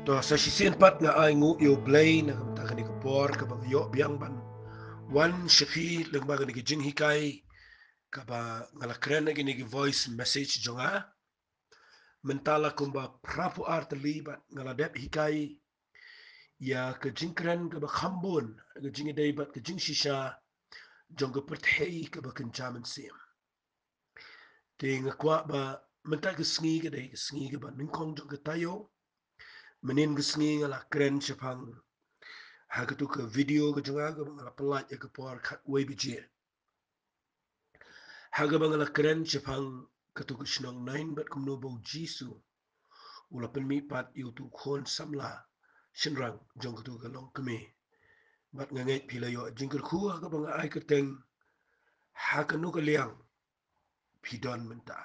To sa sisinpat nga ay ngu yo blay na kamta kani kapor kabang yo biang ban wan shafi lagba kani ki jing hikai kaba ngala kren na kini ki voice message jonga mentala kumba prapu art libat ngala dep hikai ya ka jing kren kaba khambun ka jing dai bat ka jing shisha jong ka perthei kaba kencaman sim te nga kwa ba menta ka sngi ka dai ka sngi ka ba ningkong jong ka tayo menin ka sngi ngala kren chapang hagatu ka video ka jonga ka ngala pelat ya ka por khat wei bije haga bangala kren chapang katu kishnong nain bat kumno bo jisu ula pen mi pat yu tu khon samla shinrang jong katu ka long kme bat ngangai pila yo jingkar khu haga banga ai ka teng haga no ka liang pidon menta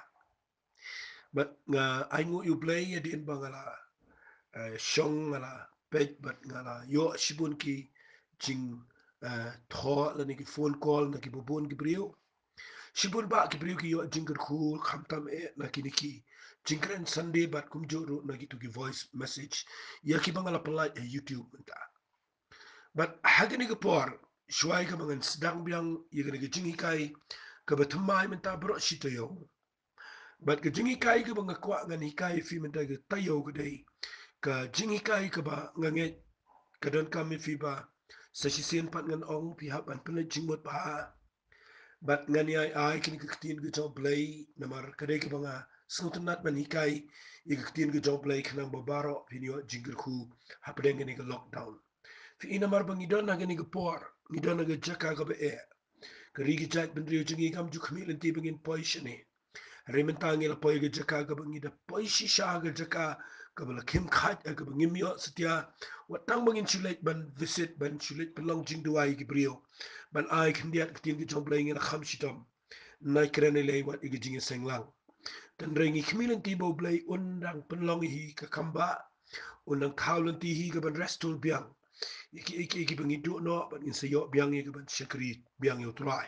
bat nga ai ngu yu play ya din bangala shong ngala pej bat ngala yo shibun ki jing tho la ni ki phone call na ki bubun ki brio Shibun ba ki priu ki yo jingkar khu khamtam e na kini ki jingkren Sunday bat kum joro na gitu ki voice message ya ki bangala pelai e YouTube menta. But hagini ka por shwai ka bangan sedang biang ya gani ka jingi kai ka batumai menta bro shito yo. But ka jingi kai ka banga kwa ngan hikai fi menta ka tayo ka day ka jingi kai ka ba nganget ka don kami fi ba sa sisien pat ngan ong pi hapan penat jingmot ba bat ngani ai kini kektin ke job play namar kadai ke banga snutunat man hikai i kektin ke job play kanang babaro pinyo jingger khu hapdeng ni ke lockdown fi ina mar bangi don ngani ke por ni don ga jaka ga be e kari ke jak bendrio jingi kam ju khmi lenti bangin poishane rementangi la poi ga jaka ga bangi da poishi sha ga jaka ka bala kim khat ga bangi mio setia watang bangin chulet ban visit ban chulet pelong jing duai ki brio ban ai khndiat ktin ki job play ngin kham shitom nai krene lei wat igi jingi senglang tan rengi khmilen ti bo blai undang penlong hi ka kamba undang thaulen ti hi ka ban restul biang iki bangi du no ban in sayo biang i ka ban shakri biang yo trai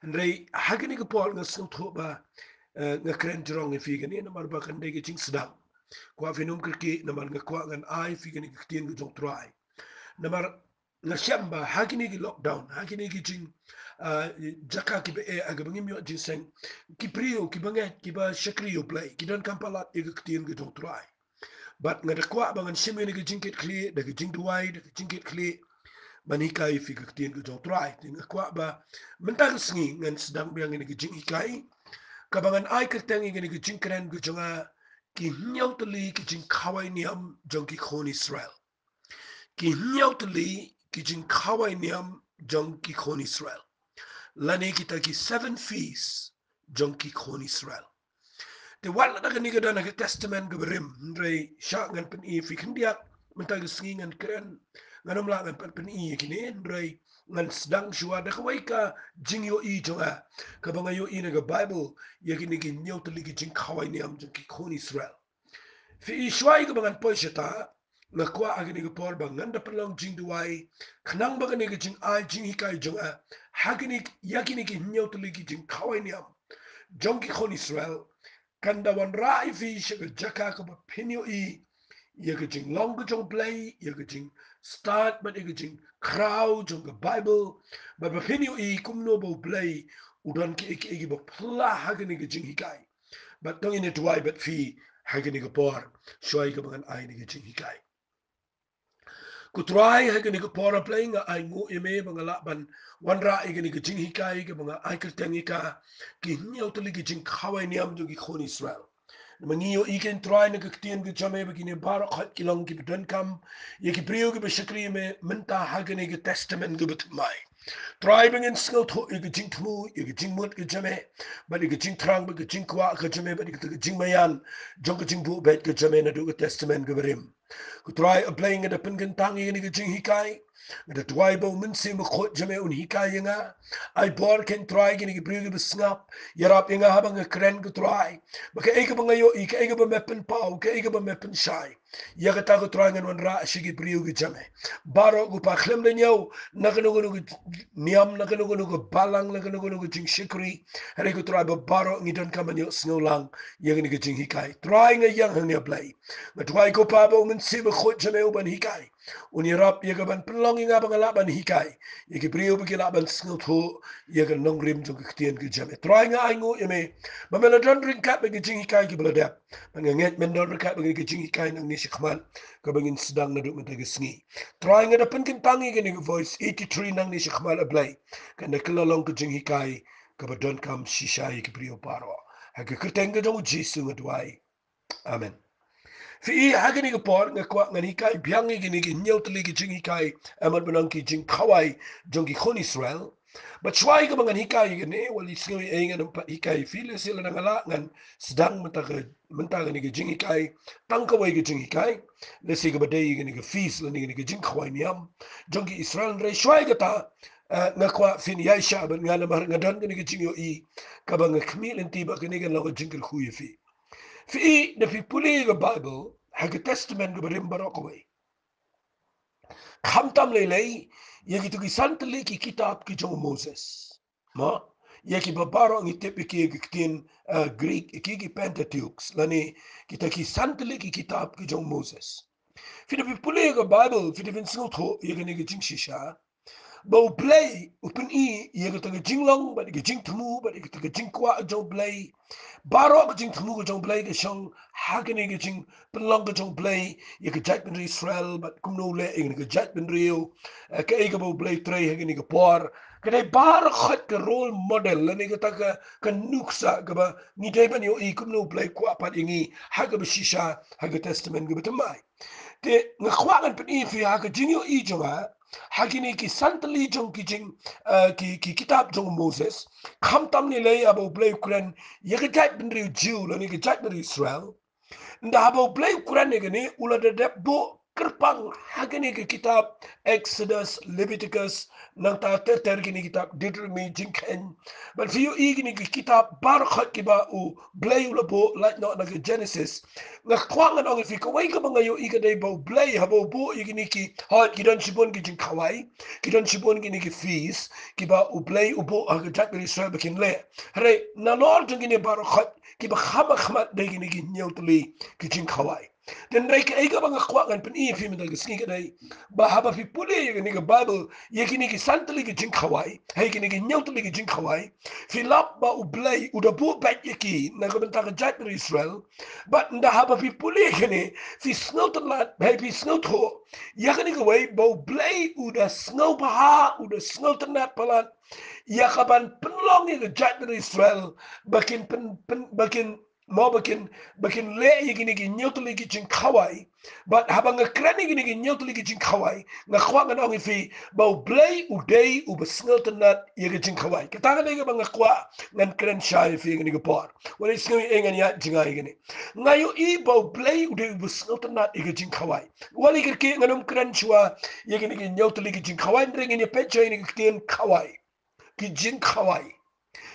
an rei hagani ka pol nga sung tho ba nga kren jrong e fi gani na mar ba kan de jing sedang kwa finum kriki na mar nga kwa ngan ai fi gani ka tien ka jong trai na mar nga shamba hagini ki lockdown hagini ki jing jaka ki be aga bangi myo jinseng ki prio ki banget ki ba shakri yo play ki don kampalat e ka tien ka jong trai but nga da kwa bangan shimene ka jingkit kli da ka jing duai da ka jingkit kli manikai fi ka tien ka jong trai nga kwa ba mentang sngi ngan sedang biang ni ka jing ikai kabangan ai ka tangi ni ka jing kren ka jonga ki nyau tali ki jing khawai niam jong ki khon Israel ki nyau tali ki jing khawai niam jong ki khon Israel lani kita ki 7 feasts jong ki khon Israel te wala na kani kada na testament ga berim rei sha ngan pen i fi khndiak mentag sngi ngan kren nganom la ngan pen i kini rei ngan sedang shua da kawai ka jing yo i jonga ka banga yo i na ga bible ye kini ki nyau tali ki jing khawai niam jong ki khon Israel fi i shwai ga bangan poishata na kwa agini ga por bang nganda pelong jing duai khnang bagani ga jing ai jing hikai jonga hagini yakini ki nyau tali ki jing khawai niam jong ki khon Israel kanda wan rai fi shaga jaka ka ba pinyo i ye ga jing long ga jong play ye ga jing start but ye ga jing crowd jong ga bible but ba pinyo i kumno bo play udan ki iki ba pla hagani ga jing hikai but dong in it why but fi hagani ga por shoy ga bangan ai ni ga jing hikai ku try hagani ga por playing ai ngu ime bangala ban wan ra igani ga jing hikai ga banga ai ka tangi ka ki nyau to ligi jing khawai niam jo gi khon Israel mangiyo iken try na ka tien ga chame ba kini bar khat kilong ki dan kam ye ki priyo ki ba shakri me menta hagani ga testament ga bat mai Driving in skill to jing tmu jing mut jame but jing trang but jing kwa jame but jing mayan jong jing bu bet jame na do testament gabrim ku try playing in the pingan tang in jing hikai The Twibo Minsim Jame Unhika Yanga, I bor can try getting a brig of snap, Yarap Yanga having a cran go try. Baka Egabangayo, Egaba Meppen Pau, Egaba Meppen Shy. Yagatago trying and one ra shigi brig jame. Baro go pa Clemdenyo, Nakanogo niam, Nakanogo balang, Nakanogo jingshakri, and I go try but baro and you don't come and you snow lang, Yagani jinghikai, trying a young hang play. But why go pabo Minsim Jame Uban Hikai? Unirap yagaban pelonging abang alaban hikai. Yagi brio bigilaban snutho yagan long rim to kitian gijame. Trying a aingo yame. Mamela don drink cat bagi jing hikai gibaladap. Manganget mendon cat bagi jing hikai nang nishikman. Kabangin sedang naduk matagasngi. Trying at a pinkin tangi getting voice 83 nang nishikman ablay. Kana kilalong ka jing hikai. Kabadon kam shishai gibrio paro. Hagakirtenga jong jisu ngadwai. Amen. Fi hagani ga por nga kwa ngani kai biangi gini gi nyotli gi jingi kai aman benang ki jingkhawai jongi khon Israel but chwai ga mangan hikai gini wali singi engan umpa hikai fili sila nangala ngan sedang mentaga ni gi jingi kai tangkawai gi jingi kai lesi ga badai gini gi fees lani gi jingkhawai niam jongi Israel re chwai ga ta nga kwa fin yaisha ban ngana mar ngadan gini gi jingyo I kabang khmil intiba gini ga lawa jingkir khuyi fi Fi na fi puli ga Bible hag testament ga barim barokaway. Khamtam lelay yagi tu ki santali ki kitab ki jong Moses. Ma yagi babaro ngi tepi ki giktin Greek ki Pentateuch lani kita ki santali ki kitab ki jong Moses. Fi na fi puli ga Bible fi na fin singot yagi ni jing shisha. Bau play upin yagi tu ki jinglong ba ki jing tmu ba ki tu ki jing kwa jong play. Baro ka jing tmu jong play ka shong hagani ka jing penlang ka jong play ya ka jat ben Israel but kumno le ingin ka jat ben rio ka ega bo play tray hagani ka por ka dai baro khat ka role model lani ka ta ka nuksa ka ba ni dai ban yo I kumno play kwa pat ingi haga ba shisha haga testament ka batamai te ngakwangan pen fi haga jing yo I jonga Hagini ki santali jong ki jing ki kitab jong Moses kam tam ni lay abo play Quran yagajat ben ri Jew lani gajat ben Israel nda abo play Quran ni ula de debbo kerpang hagini ki kitab Exodus Leviticus nang ta ter gini kitab Deuteronomy jingken but fi igini ki kitab barakhat ki ba u play ula bo like not like Genesis nga kwangan ong fi ko wai ka mga yo igade bo play habo bo igini ki ha kidan sibon ki jingkhawai kidan sibon gini ki fees ki ba u play u bo agajat ben Israel bakin le hare na lord gini barakhat ki ba khama de gini ki nyotli ki jingkhawai den rek ega banga kwangan pen fi medal gisni kadai ba haba fi puli gini ki Bible ye gini ki santali ki jingkhawai hey gini ki nyotli ki jingkhawai fi lap ba u play u da bo bat yaki na ko benta gajat ben Israel but nda haba fi puli gini fi snowtlat hey fi snowtho yakani ko way bo play u da snow baha u da snowtlat palat yakaban penlong ni gajat ben Israel bakin bakin mo bakin le yigini gi nyotli gi jingkhawai but habang krani gini gi nyotli gi jingkhawai nga kwa nga ngi fi ba play u day u besngeltenat yigi jingkhawai katanga ne bang kwa ngan kren shai fi gini gi por wala isngi engan ya jingai gini ngayo I ba play u day u besngeltenat yigi jingkhawai wala kirki nganum kren chwa yigini gi nyotli gi jingkhawai ringini pecho ni gi khawai ki jingkhawai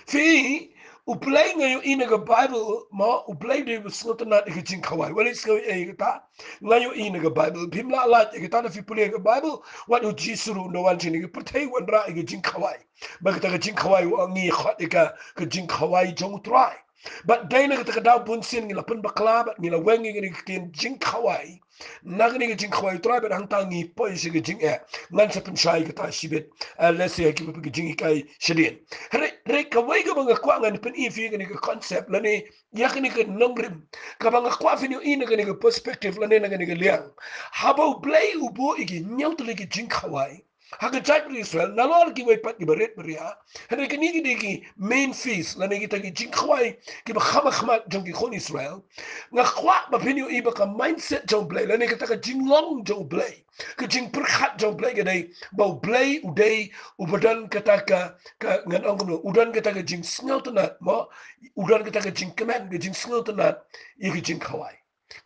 fi uplay ngayon inaga Bible mo uplay de besloten na ikijing kawai wala isko ta ngayon inaga Bible pimla lat ikita na fipuli ga Bible wat u jisuru no wan chini pertai wan ra ikijing kawai bagata ka jing kawai wa ngi khat ika ka jing kawai jong try but dai na ka daw bunsin ngila pun bakla bat ngila wengi ngi kin jing kawai nagni ga jing kawai try bat hang tangi poi sig jing ngan sa pun shai ka ta shibet let's say ki ga jing kai shedin re ka wai ga mga kwa ngan pen ifi ga ni concept la ni yak ni ga nongrim ka mga kwa fin yu ina ga ni perspective la ni ga ni liang habo play ubo igi nyautu lagi jing kawai haga jat Israel na lor ki wai pat ki baret beria hane ka ni gi main feast la ni gi ta gi jing kawai ki ba khama jong ki khon Israel nga kwa ba pin yu iba ka mindset jong play la ni ka ta ka jing long jong play ka jing perkhat jong play ga dai ba play u dai u badan ka ta ka ngan ong no udan ka ta ka jing snel tenat mo udan ka ta ka jing kemen ka jing snel tenat i ka jing kawai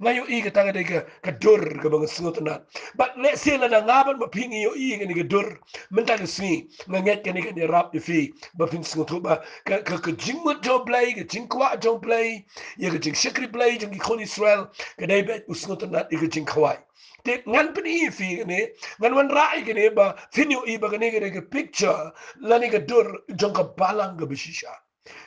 ngayo I ka tanga ka dur ka bang sngot nat but let's say la ngaban ma pingi yo I ka dur menta ka sni nget ka ni ka rap fi ba fin sngot ba ka jingmut jo play ka jingkwa jo play ya ka jingshakri play jing khon Israel ka dai bet sngot nat ka jingkhawai te ngan pini fi ne ngan wan rai ka ne ba fin yo I ba ka ne ka picture la ni ka dur jong ka balang ka bishisha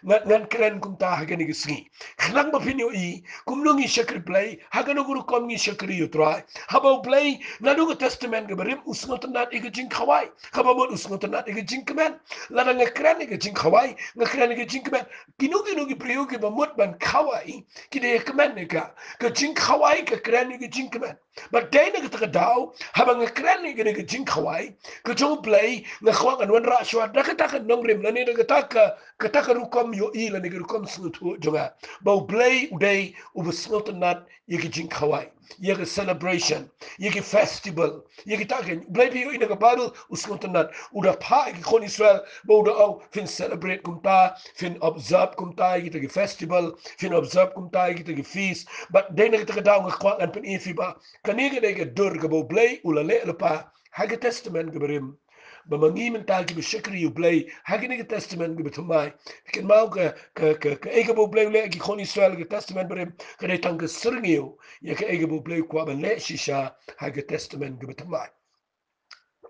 ngan kren kum ta haga ni gisgi khlang ba pinyo I kum ngi shakri play haga no guru kom ngi shakri you try haba play na do testament ga berim usngot na ig jing khawai haba mo usngot na ig jing kmen la na kren ig jing khawai nga kren ig jing kmen kinu gi priyo gi ba mot ban khawai ki de kmen ne ka jing khawai ka kren ig jing kmen but day na ka daw haba nga kren ig jing khawai ka jong play nga khwang an wan ra shwa da ka nong rim la ni da ka rukom yo I la ni rukom snut jonga ba play uday u snut nat yiki jing khawai yiki celebration yiki festival yiki taken play pi ina ka baru usnut nat uda pa yiki khon Israel ba uda au fin celebrate kumta fin observe kumta yiki festival fin observe kumta yiki feast but de na ka daw nga kwang an pin ifi ba kaniga de ka dur ka ba play ulale pa haga testament gaberim bamangi mental ki beshakri you play hagini ke testament ki betumai ken mau ka ega bo play le ki khoni Israel ke testament berem ka tang ke sirngiu ya ka ega bo play kwa ban le shisha haga testament ki betumai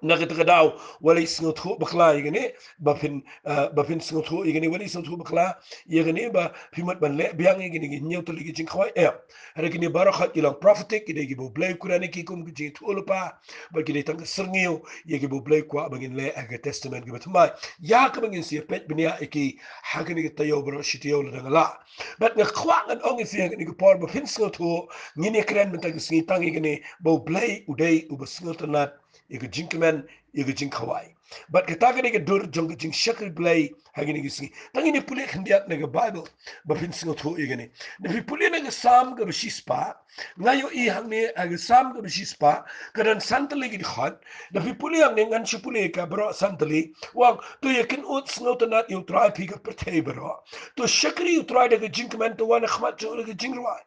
nakita daw wala isngot ho bakla yigani bafin sngot ho yigani wala isngot ho bakla yigani ba pimat ban le biang yigani gi nyeu to ligi jingkhawai rekini barakhat ilang prophetic ide gi bo blay kurani ki kum gi thulupa ba gi tang serngiu yigi bo blay kwa bangin le aga testament gi batma ya ka bangin si pet binia iki hagani gi tayo bro shitiyo la ngala bat nga khwa ngan ong fi yigani gi por ba fin sngot ho ngini kren mentang gi tang yigani bo blay udai ubasngot nat ika jinkman ika jingkhawai but kataga ni dur jong jing shakri play hagini gisi tangi ni puli khandiat na bible ba fin singo tho igani ni fi puli na sam ga bishispa ngayo I hangni ag sam ga bishispa kadan santali gi khat na fi puli ang ngan shipuli ka bro santali wang to yakin ut singo to not you try pick up per bro to shakri you try ga jinkman to wan khmat jo ga jingrwa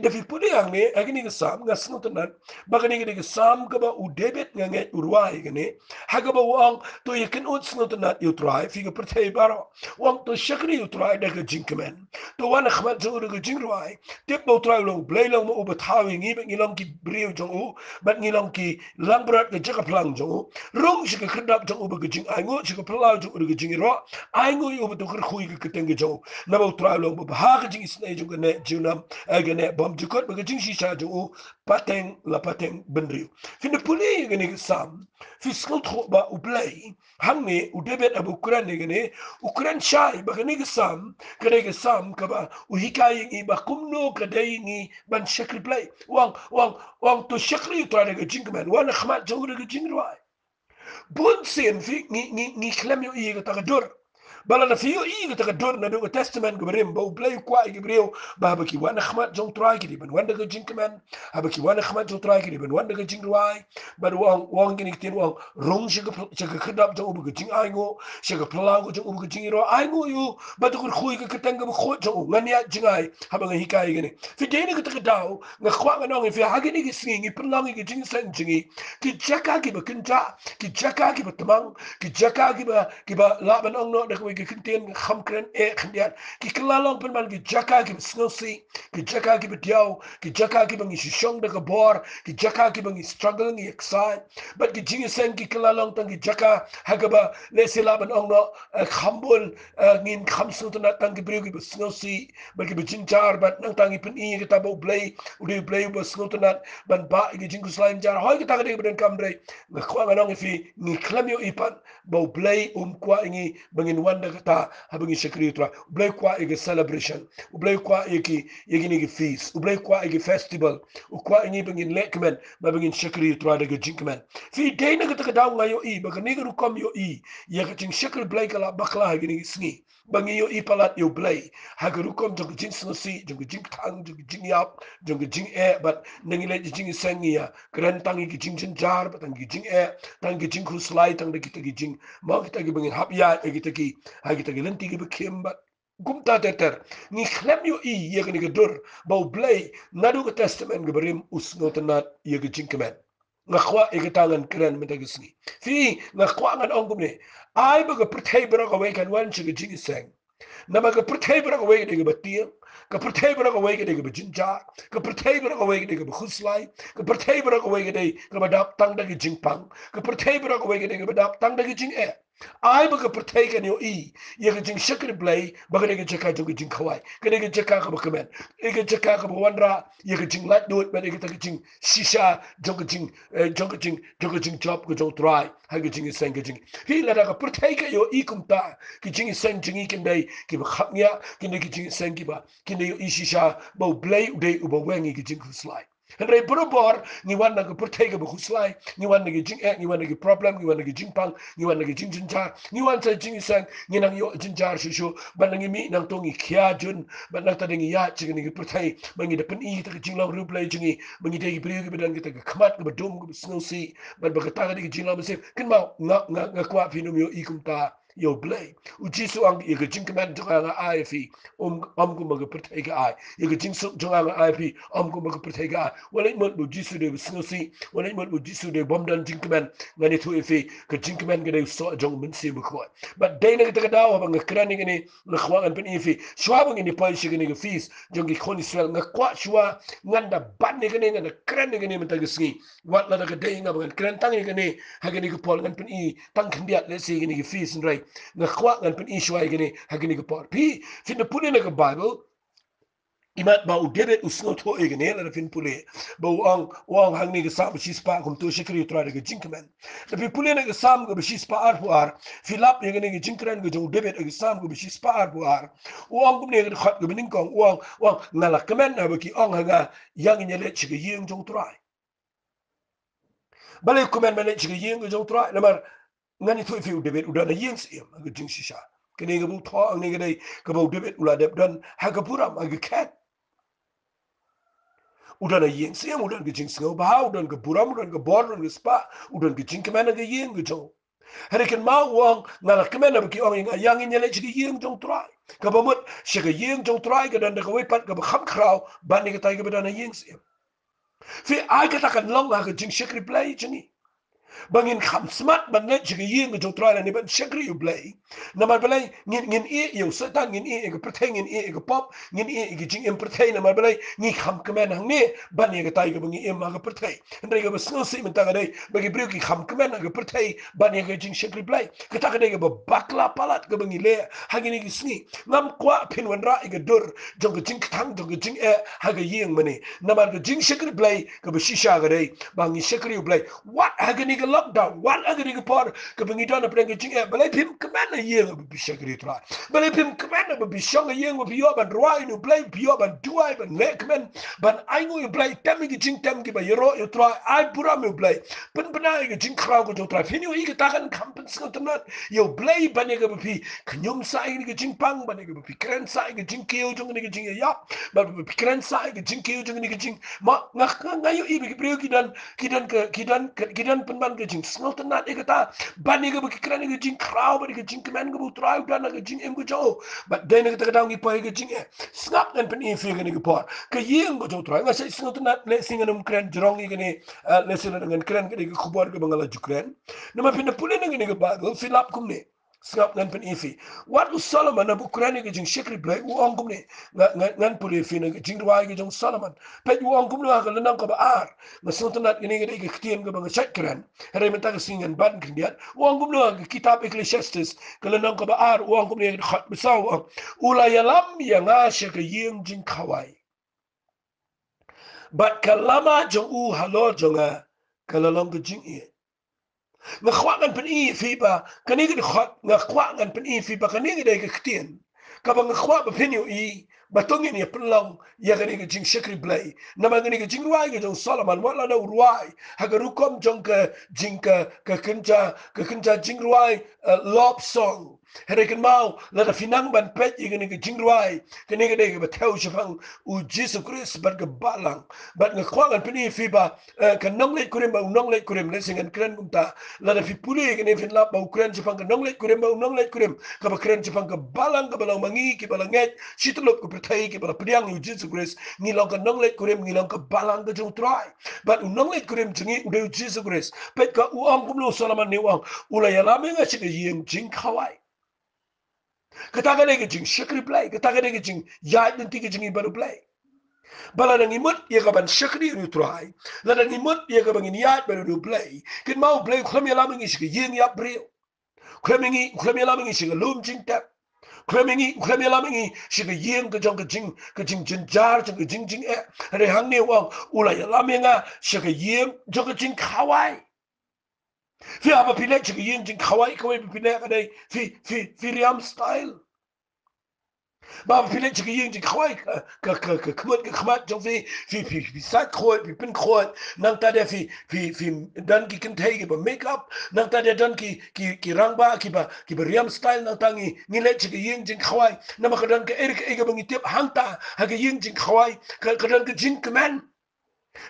da fi pudi ang ne agini ga sam nga snut nan bagani ga sam ka ba u debit nga nge urwai ga ne haga ba wang to yakin ut snut nan you try fi ga pertay baro wang to shakri you try da ga jinkmen to wan khmat zo ga jingrwai tip bo try lo blay lo mo ba tawi ngi ba ngilong ki briu jong u ba ngilong ki langbrat ga jaka plang jong u rong shi ga khndap jong u ba ga jing ai ngo shi ga plau jong u ga jing ro ai ngo yu ba to khur khui ga keteng ga jong na bo try lo ba ha ga jing isne jong ga ne junam agane bom jukot baga jing shisha jo pateng la pateng benriu fin de puli gane sam fi skot kho ba u play hangne u debet abu kuran ne gane u kuran shai baga ne sam kare ga sam ka ba u hikai ngi ba kumno ka dai ngi ban shakri play wang to shakri to ne jing man wan khmat jo ga jing rwai bun sen fi ngi khlem yo i ga ta dur bala na fiyo I ga dur na do testament ga berim ba play kwa ga brio ba ba ki wana khmat jong try ki ban wanda ga jinkman ha ba ki wana khmat jong try ki ban wanda ga jingwai ba wang gi ni tin wang rong shi ga khadap jong ga jing ai ngo shi ga pla go jong ga jing ro ai ngo yu ba to khu ga katang ga kho jong ngan ya jingai ha ba ga hikai ga ni fi de ni ga daw ga khwa ga nong fi ha gi ni gi singi plang gi jing san jingi ki jaka ki ba kinta ki jaka ki ba tamang ki jaka ki ba la ban ong no da ki kinten khamkren khandiat ki klalong pen man ki jaka ki snosi ki jaka ki btiao ki jaka ki bangi shong da bor ki jaka ki bangi struggle ngi excite but ki jingi sen ki klalong tang ki jaka hagaba le sila ban ong no khambul ngin khamsu na tang ki brio ki snosi ba ki bijin jar bat nang tang pen I ki tabo play udi play ba snotna ban ba ki jingu slaim jar hoy ki tag de ben kambre na kwa nong fi ni klamyo ipan ba play kwa ngi bangin wanda kata habingi shakri tra ublay kwa igi celebration ublay kwa igi feast ublay kwa igi festival ukwa igi bangin lekmen ba bangin shakri tra daga jinkmen fi day na kata daw ngayo I baka niga rukom yo I ya kaching shakri blay kala bakla igi sngi bangi yo I palat yo blay haga rukom jong jing snosi jong jing tang jong jing yap jong jing but nangile jing sengi ya kren tang igi jing jar batang jing tang jing kuslai tang de kita jing mau kita bangin hap ya kita ki lenti ki bekimba gumta ter ni klem yo I ye ni gedur bau blay nadu ke testament ge berim usno tenat ye ge jingkemen ngakwa e ge tangan kren meta gisni fi ngakwa ngan ongum ne ai ba ge pertai bra ga we kan wan chi ge jing seng nama ka pertai bra ga we ge batia ka pertai bra ga we ge jinja ka pertai bra ga we ge khuslai ka pertai bra ga we ge badak tang da ge jingpang ka pertai bra ga we ge badak tang da ge jing e ai ba ka pertai kan yo I ye ge jingshakri blai ba ge jaka jo ge jingkhawai ge jaka ka ba kemen ge jaka ka ba wanra ye ge jinglat dot ba ge ta ge jing shisha jo ge jing job ge jo try ha ge jing seng ge jing hi la da ka pertai ka yo I kumta ge jing seng jing I kin dai ki ba khapnya kin ge jing seng ki ba kin yo I shisha ba blai u dei u ba wengi ge jing khuslai Henry Burobor, ni wan na pertai ke bukuslai, ni wan na jing ni wan na problem, ni wan na jingpang, ni wan na jinjar, ni wan sa jing sang, ni nang yo jinjar shushu, ban nang mi nang tongi kia jun, ban nang tading ya jing ni pertai, bangi de pen I ta jinglam ruplay jingi, bangi de brio ke bedan kita khamat ke bedum ke snow sea, ban bagata ke jinglam se, ken mau nga kwa pinum yo ikum ta yo blay uji su ang ye jing kemen jonga nga IFI ku mag pertai ga ai ye jing su jonga nga IFI ku mag pertai ga wala mo uji su de snosi wala mo uji su de bomdan jing kemen ngani tu IFI ke jing kemen ga de so jong min si bu ko but dai na ta dawa bang krani ngani na khwangan pen IFI shwa bang ni pa shi ngani fees jongi khoni swel nga kwa shwa nganda ban ni ngani ngana krani ngani mata gisngi wat la da dai nga bang kran tangi ngani ha ngani ko pol ngan pen I tang khndiat le si ngani fees right nga kwa ngan pen ishwai gini hagini ko por pi fin puli na ka bible imat ba udebet usno to egene la fin puli ba wang hangni ka sam shispa kum to shikri tra ga jinkman da fi puli na ka sam ga shispa ar pu ar filap egene ga jinkran ga udebet ga sam ga shispa ar pu ar wang kum ne ga khat ga bin kong wang ngala kamen na ba ki ong hanga yang nyele chi ga yeng jong trai balai kumen mane chi ga yeng ga jong trai na mar ngani tu fi udebet udana yeng sim ga jing shisha kene ga bu tho ang ne ga dai ga bu debet ula deb dan ha ga puram ga kat udana yeng sim udan ga jing singo ba udan ga puram udan ga bor udan ga spa udan ga jing kemana ga yeng ga jo hare ken ma wang ngala kemana ba ki ong nga yang in yele chi yeng jong trai ga ba mut shi ga yeng jong trai ga dan da ga we pat ga ba kham krau ban ni ga tai ga ba dan yeng sim fi ai ga ta kan long ga jing shikri play chini bangin kham smart ban ne chigi yeng jo try ni ban shakri you play na ma play ngin e yo satan ngin e ga preteng ngin e ga pop ngin e ga jing preteng na ma play ni kham kmen hang ne ban ye ga tai ga bangi e ma ga preteng ndai ga sno si men ta ga dai ba gi brio ki kham kmen ga preteng ban ye ga jing shakri play ka ta ga dai ga bakla palat ga bangi le ha gi ni gi sni ngam kwa pin wan ra ga dur jong ga jing thang jong ga jing e ha ga yeng mane na ma ga jing shakri play ga ba shisha ga dai bangi shakri you play what ha ga ni ga lockdown one agri ga por ka bangi dona prenga jing e balai pim kmana yeng bi shagri tra balai pim kmana bi shonga yeng bi yo ban roi no play bi yo ban duai ban lekmen ban aingo you play tami gi jing tam gi ba yoro you tra ai pura me play pen bana gi jing khrau go tra fini i ga ta kan kampen skotnat yo play ban ga bi knyum sai gi jing pang ban ga bi kren sai gi jing keo jong gi jing ya ba bi kren sai gi jing keo jong gi jing ma nga yo i bi brio kidan pen ban ga jing snot na egata bani ga bi kren gi jing krau ba gi jing kmen ga bu trau dan ga jing em go jo ba den ga ta dang gi pa gi jing e snap dan pen i fi ga ni gi por ka yeng go jo trau nga sai snot na le singa num kren jrong gi ni le singa ngan kren gi khubor ga bangala jukren na ma pin pule ni gi ba go filap kum ne snap ngan pen ifi wat u solomon na bu kren gi jing shikri blay u ong kum ne ngan pule fi na jing wa gi jong solomon pe u ong kum na ga nan ko ba ar na snot na gi gi ktien ga bang chat kren hare men ta singan ban kriat u ong kum na kitab ecclesiastes ga nan ko ba ar u ong kum ne khat bisaw ula yalam ya nga shaka yeng jing khawai but kalama jong u halo jonga kalalong ga jing e nga khwangan pen I fi ba kanigi de khot nga khwangan pen I fi ba kanigi de ktien ka ba nga khwa ba pen I ba tongi ni plong ya ga ni jing shakri blay na ma ni jing ruai ga jong solomon wala na ruai ha ga rukom jong ka jing ka kinja jing ruai lop song Here kan mau la da finang ban pet igani ke jingruai kene ke de ke theo shapang u Jesus Christ bat ke balang bat nge khwangan pini fi ba kan nong le kurim ba nong le kurim le singan kren kumta la da fi puli kene fin la ba ukren shapang kan nong le kurim ba nong le kurim ka ba kren shapang ke balang ke balang mangi ke balang nget sitlop ke perthai ke balang pediang u Jesus Christ ngi long kan nong le kurim ngi long ke balang ke jong trai bat u nong le kurim jingi u Jesus Christ pet ka u ang kumlo salaman ni wang ula ya la me nga chike yeng jingkhawai kataga ne ke jingshakri play kataga ne ke jing yai den ti ke jingi baru play bala nang imut ye ka ban shakri ru try la nang imut ye ka bangin yai baru ru play kin mau play khlam ya la me ngi chike yeng ya bril khlam ya la me ngi chike lum jing tap khlam ya la me ngi chike yeng ke jong ke jing jin jar jong ke jing e re hang ne wang ula ya la me nga chike yeng jong ke jing khawai fi apa pilek chike yeng jing khawai kawai pilek adai fi riam style ba pilek chike yeng jing khawai ka kmut ka khmat jong fi sat khoi fi pin khoi nang ta de fi dan ki kin thai ki ba make up nang ta de dan ki rang ba ki ba riam style nang ta ngi le chike yeng jing khawai na ma ka dan ka e ka bangi tip hang ta ha ka yeng jing khawai ka dan ka jing kman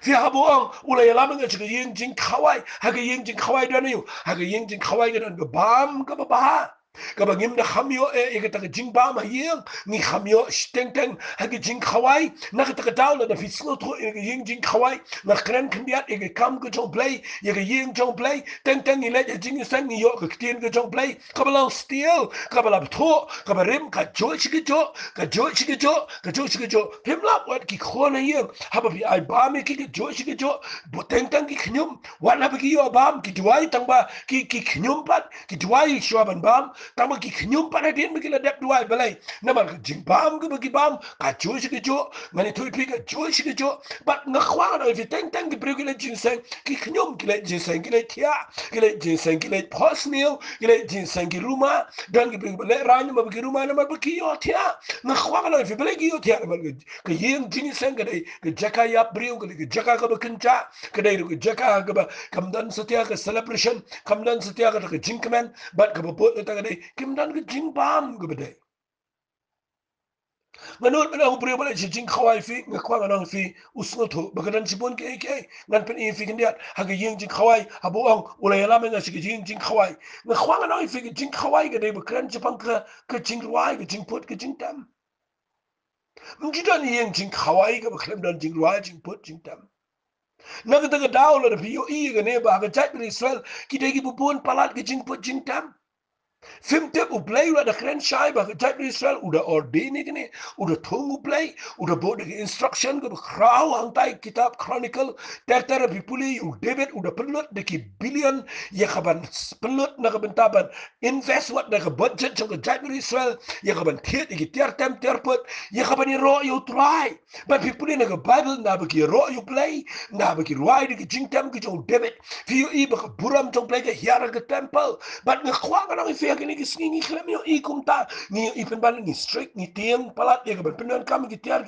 fi habuang ula ya lamang chike yeng jing khawai ha ka yeng jing khawai dan yu ha ka yeng jing khawai ka dan ka bam ka ba ka bangim na khamyo e ka ta jing bam ha yeng ni khamyo steng teng ha ka jing khawai na ka ta down na fi slo to e ka yeng jing khawai na kren khndiat e ka kam ka jong play ye ka yeng jong play teng teng ni le jing sang ni yo ka tien ka jong play ka ba steal ka ba tho ka ba rim ka jo chike jo ka jo chike jo ka jo chike jo pim lap wat ki khona yeng ha ba bi ai ba me ki jo chike jo bo teng teng ki khnyum wan ha ba ki yo bam ki duai tang ba ki khnyum pat ki duai shwa ban bam tang ba ki khnyum pat din ba ki la dep duai balai na ma jing bam ka ba ki bam ka jo chike jo ngani thui pi ka jo chike jo but nga khwa na fi teng teng ki bre ki le jing sang ki khnyum ki le jing sang ki le thia ki le jing sang ki le pos meal ki le jing sang ki ruma dan ki bre le ran ma ba ki ruma na ma ba ki yo thia nga khwa na fi ble ki yo thia na ma ka yeng jing sang ka dai ka jaka ya bre ka jaka ka ba kincha ka dai ka jaka ka ba kam dan satya ka celebration kam dan satya ka jing kman but ka ba pot ta ka dai kim dan ka jing bam ka ba dai manut na ang priyo bala jing khawai fi ngakwa nang fi usno tho bagadan sibon ke ngan pen fi kindiat haga ying jing khawai abu ang ulay alam nga si jing khawai ngakwa nang fi jing khawai ga dai bakran jipang ka jing ruai ka jing pot ka jing tam mjidan ying jing khawai ga bakran dan jing ruai jing pot jing tam naga daga dawla da fi yo i ga ne ba ga jat Israel ki dai ki bubun palat ka jing pot jing tam Femte uplay udah keren syai bah kejap Israel udah ordini gini udah tunggu play udah buat instruction ke crowd hantai kitab chronicle ter bipuli David udah pelut deki billion ya kaban pelut na kabentaban invest what na budget jong kejap Israel ya kaban tiat iki tiar put ya kaban ro you try but bipuli na Bible na bagi ro you play na bagi ruai deki jingtam ke jong David fiu i baka buram jong play ke hiara ke temple but ngakwa ka nang ifia kini kisngi klam yo ikum ta ni ipen ban ni strict ni tiang palat ya ka penan kam gitar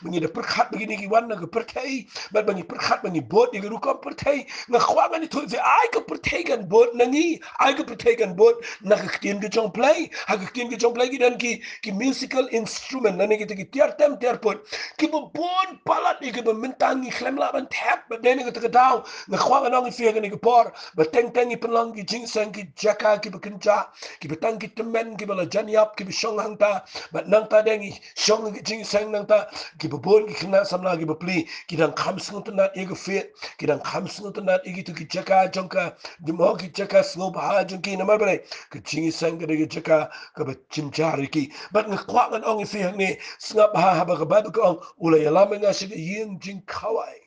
bangi da perkhat begini ki wan ka perthai bat bangi perkhat bangi bot ya ru kam perthai ngakwa ka ni thu fe ai ka perthai kan bot nangi ai ka perthai kan bot na ka tien ke jong play ha ka tien ke jong play ki dan ki musical instrument nani ki tiar tem tiar pot ki bo bon palat ya ka mentang ni klam la ban tap ba den ka daw ngakwa ka nang ifia kini ka por ba teng teng ipen ki jing sang ki jaka ki bekenca ki betang ki temen ki bala janiap ki besong hang ta bat nang ta dengi song ki jing sang nang ta ki bebon ki kena samla ki bepli ki dang kham sung tanat e fit ki dang kham sung tanat e tu ki jaka jongka di mo ki jaka snow ba jong ki na mabare ki jing sang ki de jaka ka be chimchar ki bat ngakwa ngan ong fi hang ni snap ha ba ka ba ko ong ula ya lam nga shi yin jing khawai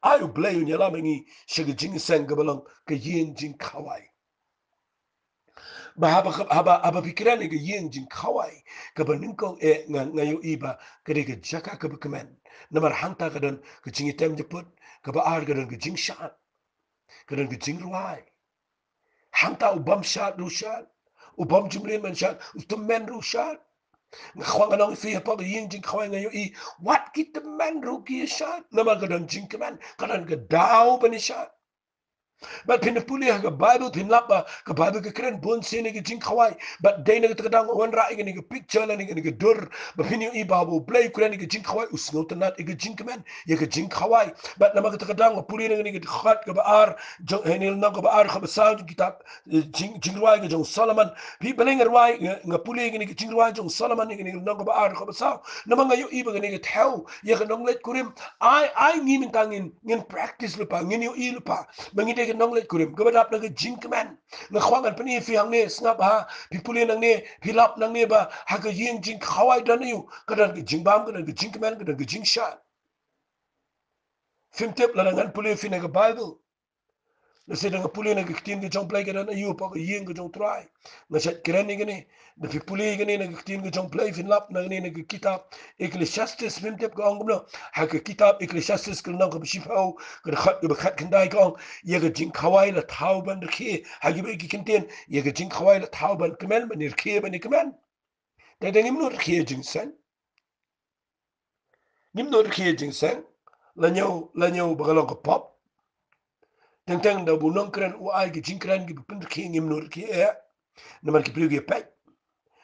ayu blay nya lam ngi shi jing sang ka balong ka yin jing khawai ba haba pikiran ke yin jing khawai ka banin ko e ngayo iba ka de ke jaka ka bukmen namar hanta ka dan ke jing tem je put ka ba ar ka dan ke jing shat ka dan ke jing ruai hanta ubam shat ru shat ubam jumlin man shat utum men ru shat khwang anong fi pa yin jing khawai ngayo I wat kit men ru ki shat namar ka dan jing kemen ka dan ke dau ban shat But pin puli ha Bible pin lapa ka Bible ka kren bon sini ka jingkhawai. But day na ka kadang wan ra ka ni ka picture la ni ka dur. But pin yung iba bo play kren ni ka jingkhawai usno tanat ka jingkaman ya ka jingkhawai. But nama ka kadang puli na ni ka khat ka baar jong henil na ka baar ka basa kitab jingruai ka jong Solomon. Pi baling ruai nga puli ka ni ka jingruai jong Solomon ni ka ni ka baar ka basa. Nama nga yung iba ka ni ka tell ya ka nong let kurim I ngi min tangin ngin practice lupa ngin yung i lupa. Mangide ke nong let kurim kabadap na ke jingkaman na khwangan pani fi hang ne snap ha pipuli nang ne hilap nang ne ba ha ke ying jingkhawai dan yu kadan ke jingbam kadan ke jingkaman kadan ke jingshat film tip la ngan puli fi na ke Bible na se nga puli na ke tin ke jong play kadan ayu pa ke ying ke jong try na set kren ni gani na fi puli gani na ke tin ke jong play fin lap na ne ke kitab Ecclesiastes film tip ko ang no ha ke kitab Ecclesiastes ke nang ke bishipau ke khat ke khat kendai ko ye ke jingkhawai la thau ban ke ha gi be ki kenten ye ke jingkhawai la thau ban kemel ban ir ke ban kemen ta de ngim no ke jingsen ngim no ke jingsen la nyau bagalong ko pop tentang da bunong kran u ai ke jingkran ke pin ke ngim no ke na mar ke priu pe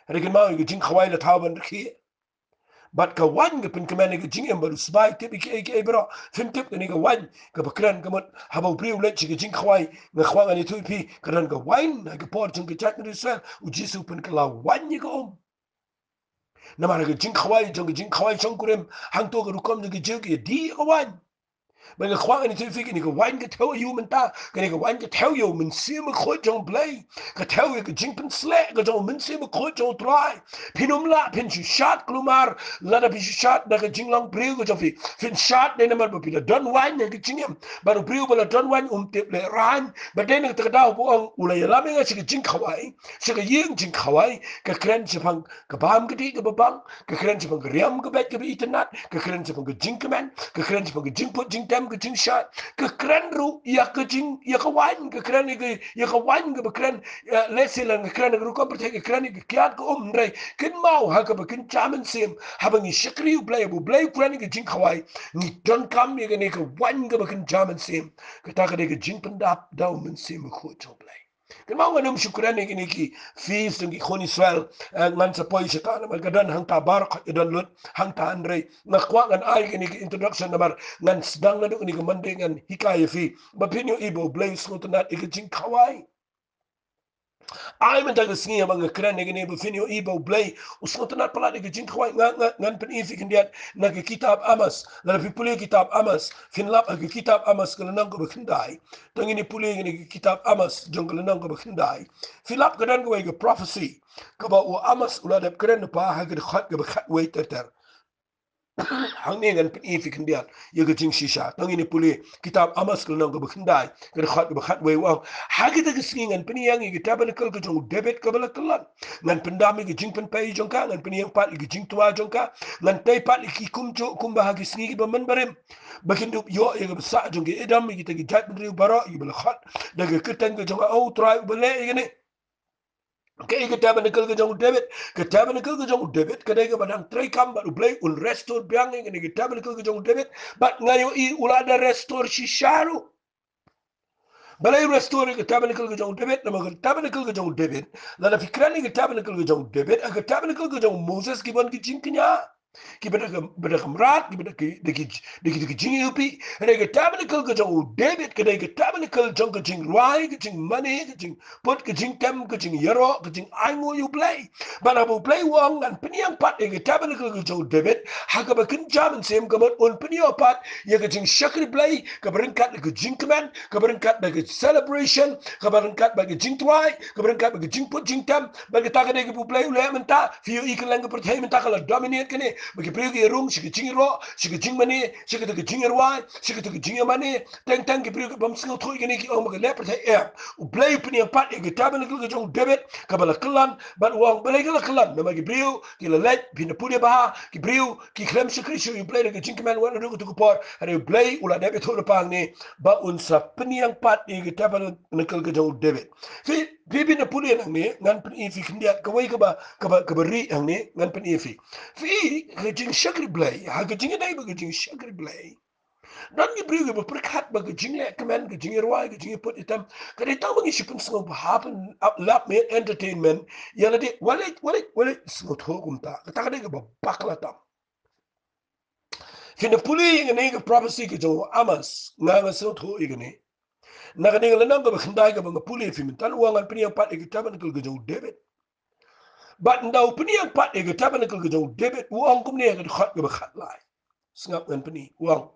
rekin ma ke jingkhawai la thau ban ke but ka wan ke pin kemen ke jing em baru sbai tip ke bro film tip ke ni ka wan ke bakran ke mot habau priu le chi ke jingkhawai nga khwang ani tu pi kan ka wan na ke por chung ke chat ni sel u jisu pin ka la wan ni ko na mar ke jingkhawai chung kurem hang to ke rukom ke jil ke di ka wan But the kwang ni tu fiki ni ka wan ka tell you man ta ka ni ka wan ka tell you man si ma khoi jong play ka tell you ka jing pen slek ka jong man si ma khoi jong try pinum la pin chu shot klumar la da pi shot da ka jing long priu ka fi fin shot ne na mar pi la don wan ne ka jing em ba priu ba la don wan tip le ran ba de ne ta da bu ang ula ya la me ga chi ka jing khawai chi ka ying jing khawai ka kren chi phang ka bam ka di ka ba bang ka kren chi phang ka riam ka bet ka bi itanat ka kren chi phang ka jing ka man ka kren chi phang ka jing put jing tem ke jing shot ke kren ru ya ke jing ya ka wan ke kren ke ya ka wan ke kren lesilan ke kren ru ko protect ke kren ke kiat ko umre kin mau ha ka kin chamen sim ha ba ni shakri bu play kren ke jing khawai ni don kam ye ke ni ke wan ke kin chamen sim ke ta ke jing pendap da men sim ko to play kin mau nganum shukran ni ki fees ngi khon Israel ngan sa poi sa na magadan hang ta bar dan lut hang ta andre na kwa ngan ai ni introduction nabar ngan sedang na ni mande ngan hikaya fi bapinyo ibo blaze ko tanat ikajing kawai ai man tag singi amang kran ni bu finyo ibo blay usno tanat pala ni jing khwai ngan pen ifi kindiat na ke kitab amas na pipuli kitab amas finlap ke kitab amas kana nang ko bakindai tangini puli ni kitab amas jong kana nang ko bakindai filap kadan ko ke prophecy ka ba u amas uladap kran pa ha ke khat ke bakhat wait ter hang ne ngan pi fi kan biat ye ga jing shisha tang ini puli kitab amas kul nang ga bakindai ga khat we wa ha ga ga singi ngan pi yang ga taban kal ga jong debit ka bala kalan ngan pendami ga jing pen pai jong ka ngan pi yang pat ga jing tua jong ka ngan tai pat ki kum jo kum ba ga singi ba man barem bakin du yo ye ga sa jong ga edam ga ta ga jat ri bara ga bala khat da ga kitan ga jong au try ba le ne Kaya tabernacle ke jong David, ke tabernacle ke jong David, kadai ke badang tray kam baru play un restore biang ini ke tabernacle ke jong David, but ngayo I ulada restore si sharu. Balai restore ke tabernacle ke jong David, nama ke tabernacle ke jong David, lada fikrani ke tabernacle ke jong David, ke tabernacle ke jong Moses ki ban ki jingknya. Ki beda kamrat ki beda ki jing yupi re ke tabernacle ke jong David ke ke tabernacle jong ke jing rai ke jing money ke jing put ke jing tem ke jing yero ke jing aingo you play bana bu play wong dan peniang pat ke tabernacle ke jong David ha ka bakin jaman sem ke on penio pat ye ke jing shakri play ke berengkat ke jing kemen ke berengkat ke celebration ke berengkat ke jing tuai ke berengkat ke jing put jing tem bagi tak ke bu play ule menta fiu iklan ke percaya menta kalau dominate ke ni bagi pergi room sigi jing ro sigi jing mani sigi ke jing rwai sigi ke jing mani teng ke pergi bam singo thoi ke ni ki ong ke le percaya u play puni pat ke taben ke jong David ka bala klan ban wong bala ke klan nama ke brio ki la let bin puni ba ki brio ki klem shikri shu u play ke jing man wan ru ku por ane play ula David thoi pang ni ba unsa puni yang pat ke taben ke jong David fi bibi na puni nang ni ngan puni fi kindia ka wai ka ba ri ang ni ngan puni fi fi ke jing shakri blay ha ke jing dai ba ke jing shakri blay Dan gibriu ge berkat bagi jingle kemen ge jingle ruai ge jingle put itam kadi tahu bagi sipun sengau happen up lap me entertainment yang ada walit sengau thogum ta kata kadi ge bakla tam fina puli ge ne ge prophecy ge jo amas nga sengau tho igene na kadi ge lenang ge khandai ge bang puli fi mental uangan pini yang pat ge tabernacle ge jo David but ndau pini yang pat ge tabernacle ge jo David uang kum ne ge khat ge khat lai sengap ngan pini uang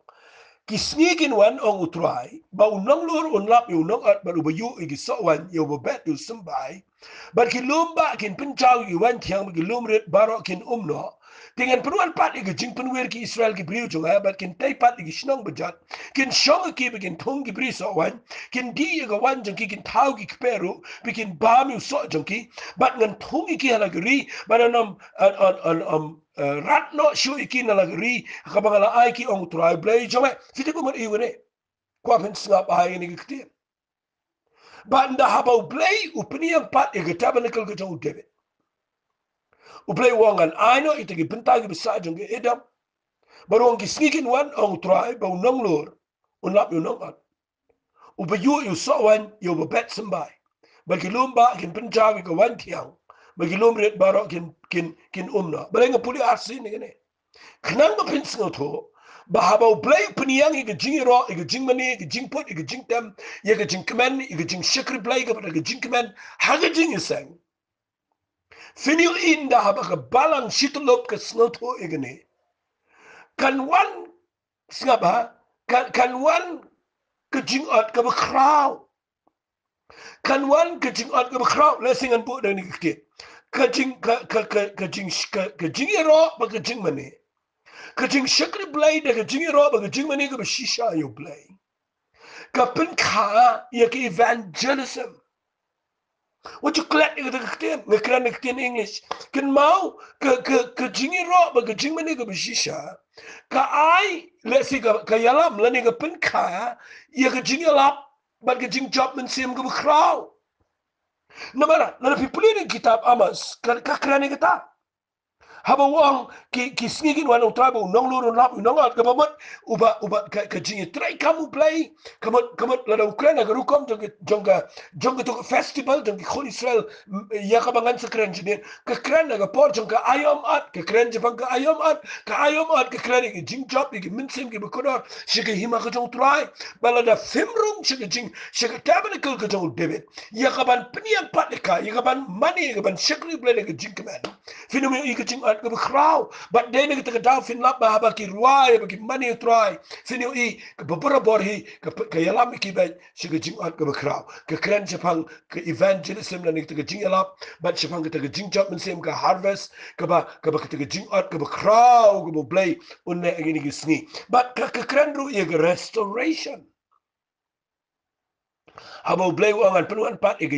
kisnigin wan ong utrai ba unang lur unlap yu nang at ba ubayu igi sawan yu babet yu sembai ba kilum ba kin pinchau yu wan tiang kilum ret baro kin umno dengan peruan pat igi jing penwer ki Israel ki briu junga ba kin tai pat igi shnong bejat kin shong ki begin tung ki bri sawan kin di igi wan jang ki kin tau ki peru bikin bam yu so jang ki ba ngan tung ki hala gri ba nam rat no shu iki na lagri kabangala ai ki ong try play jome fiti ko mo iwene kwa pen snap ai ni kiti banda haba play upni yang pat e gata nikal ga jong debe u play wangan ai no ite gi benta gi bisa jong ge edam barong gi sneaking one ong try ba unong lor unlap yu nong at u ba yu so wan yu ba bet sambai ba gi lumba kin pinja gi wan tiang ba gi lum ret baro kin umna balenga puli arsi ni ne Kenang ba pinsing to bahaba play peniang ige jingiro ige jingmani ige jingput ige jingtem ige jingkemen ige jingshakri play ige jingkemen haga jingisang finiu inda haba ka balang shitulop ka snoto ige ne kan wan singaba kan wan ka jingot ka crowd kan wan ka jingot ka crowd lesingan bu dan ige ka jingiro ba ka jingmani Kajing shakri blay da kajing roba kajing mani ka shisha yo blay. Kapin ka ya ka evangelism. What you collect you the kten, ngakran kten English. Kan mau kajing roba kajing mani ka shisha. Ka ai let's say ka yalam lani ka pin ka ya kajing yalap but kajing job man sim ka kraw. Namara, na pipuli ni kitab Amos ka krani kita. Haba wang ki snigin wan utrabo nong luru lap nong at kabamot uba ka jingi try kamu play kamot la Ukraina ka rukom jong to festival jong khol Israel ya ka bangan sa kren jine ka kren na ka por jong ka ayom at ka kren jepang ka ayom at ka kren ki jing job ki minsim ki bukodor shika hima ka jong try bala da fimrum shika jing shika tabernacle ka jong David ya ka ban pniang patika ya ka ban money ka ban shikri play ka jing kaman finu mi ka jing at ka kraw but dene ka daw fin lap ba ba ki ruai ba ki money try finu I ka babura borhi ka yalam ki ba shika jing at ka kraw ka kren jepang ka evangelism na ni ka jing yalap but jepang ka jing job minsim ka harvest ka ka jing at ka kraw ka play unne agini ki sni but ka kren ru ya restoration Haba blay wangan penuan pat ega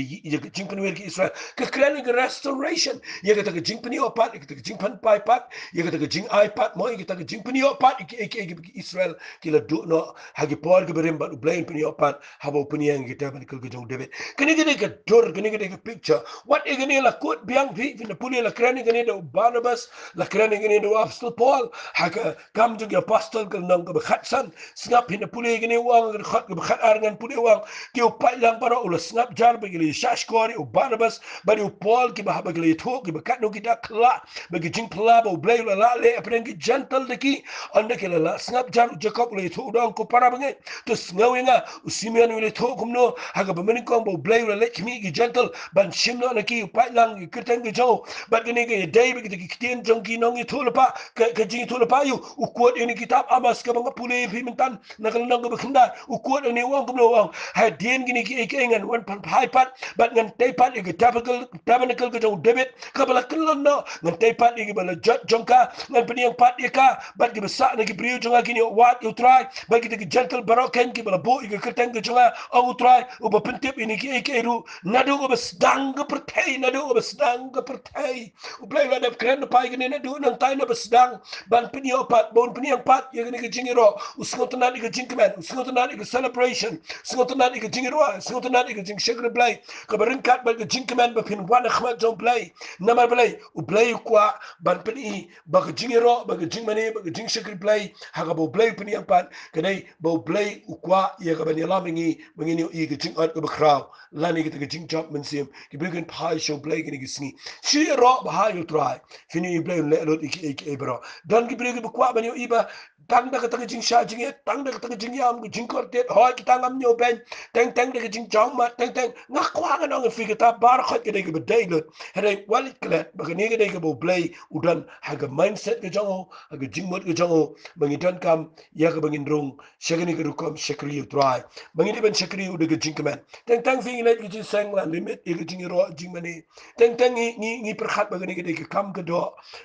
jing penuan ki Israel ke kren ega restoration ye kata ke jing penio pat ke jing pan pai pat ye kata ke jing ai pat mo ye kata ke jing penio pat ke Israel ki la do no hagi por ke berem bat blay penio pat haba peniang kita ban ke jong David kini gede ke dor kini gede ke picture what ega ni la kot biang fi na puli la kren ega ni do Barnabas la kren ega ni do apostle Paul haga kam jong apostle ke nang ke khatsan snap hin puli ega ni wang ke khat arngan puli wang ki upai lang para ula snap jar bagi li shashkori u Barnabas bagi u Paul ki bahaba ki to ki bakat no kita kla bagi jing pla ba blay la le apren ki gentle de ki anda ki la snap jar Jacob le to dong ko para bange to snowinga u Simeon le to kumno haga bameni ko ba blay la le ki gentle ban shimno na ki upai lang ki kirteng ki jo bat ni ki day bagi ki kitien jong ki nong to la pa ka jing to la pa yu u quote ini kitab Amos ka banga pule pimentan nakal nang ka bakhinda u quote ni wang kumno wang hadien gini ki ikengan wan pan pai pat bat ngan tay pat igi tabernacle ka jong David ka bala kelon no ngan tay pat igi bala jot jongka ngan peniang pat ika bat gi besak na gi priu jonga kini wat utrai bat gi gentle baroken ki bala bo igi kerteng ka jonga ang utrai uba pentip ini ki ikeru nadu uba sedang ka pertai nadu uba sedang ka pertai ublay la dap kren pai gini nadu nang tay na besedang ban peniang pat bon peniang pat igi ni ki jingiro usngotanan igi jingkemen usngotanan igi celebration usngotanan igi jingirwa sing tanat ke jingshakri play ka barinkat ba ke jingkemen ba pin wan khmat jong play namar play u play kwa ban pin ba ke jingiro ba ke jingmani ba ke jingshakri play ha ka bo play pin yang pan kadai bo play u kwa ya ka ban yala mingi mangini I ke jingat ka ba kraw lani ke jingchap mensim ke bigen pai show play ke sngi shi ro ba ha you try fini play le lot ik bro dan ke bigen kwa ban yo iba tang da ka jing sha jing tang da ka jing yam jing kor te ho ki tang am nyo ben tang da ka jing chong ma tang nga kwa ga no fi ta bar khot ke de ke bedai lot hare wal kle ba ke ne ke de ke bo play udan ha ga mindset ke jong ha ga jing mot ke jong bangi dan kam ya ka bangin rong shagani ke rukom shakri you try bangi ben shakri u de ke jing kemen tang fi ne ke jing sang la limit ke jing ro jing mani tang ni per khat ba ke ne ke kam ke do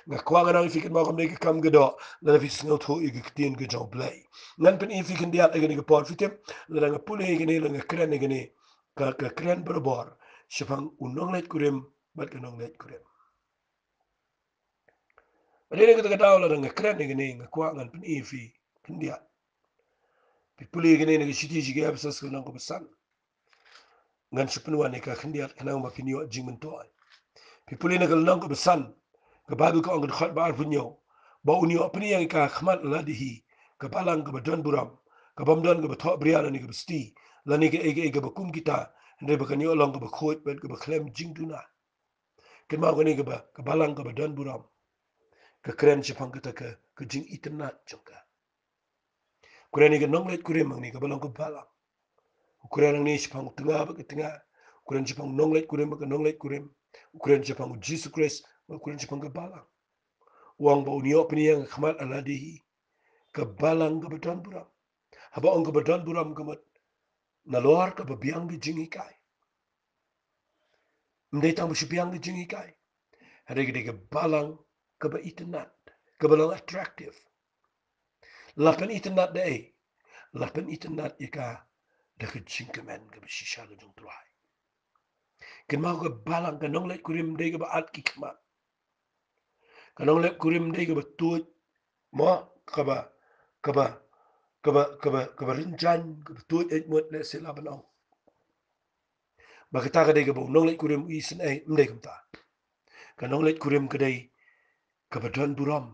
nga kwa ga no fi ke ma kom de ke kam ke do la fi snot ho ik tien ke jong play nan pen if ikan dia lagi ke por fitem la nga pule ke ne la nga kren ke ne ka kren berbor shapang unong let kurem bat ke nong let kurem ale ke ta taw la nga kren ke ne nga kwa ngan pen if kan dia pule ke ne ke shiti ji ke absas ke nong ko besan ngan shapun wa ne ka kan dia kana ma pinyo jingmen to pule ne ke nong ko besan ke babu ko ngat khat ba punyo ba unyo pni yang ka khmat la dihi ka balang ka badon buram ka bamdon ka batho briana ni ka sti la ni ka ege ba kum kita ne ba kan yo long ka ba khot ba ka ba klem jingduna ken ma ko ni ka balang ka badon buram ka kren chipang ka ka jing itna chungka kuren ni ka nong let kuren mang ni ka balang ka balang kuren ni chipang tengah ba ka tengah kuren chipang nong let kuren ba ka nong let kuren chipang Jesus Christ ba kuren chipang ka balang wang ba unyo pni yang khmat ala dihi ka balang ka badon buram haba ong ka badon buram ka mat na luar ka babiang ki jingi kai mdei tang biang ki jingi kai hade ke balang ka ba itnat ka balang attractive lapan itnat dei lapan itnat ika da ka jingkemen ka bishisha ka jong tuai ken mau ka balang ka nong let kurim dei ka ba at ki kma ka nong let kurim dei ka ba tuot mo ka ba ka ba ka ba rinjan ka ba tuot et mot le sila banong ba kita ka dei ka ba nong let kurim isen ei mdei kumta ka nong let kurim ka dei ka ba don buram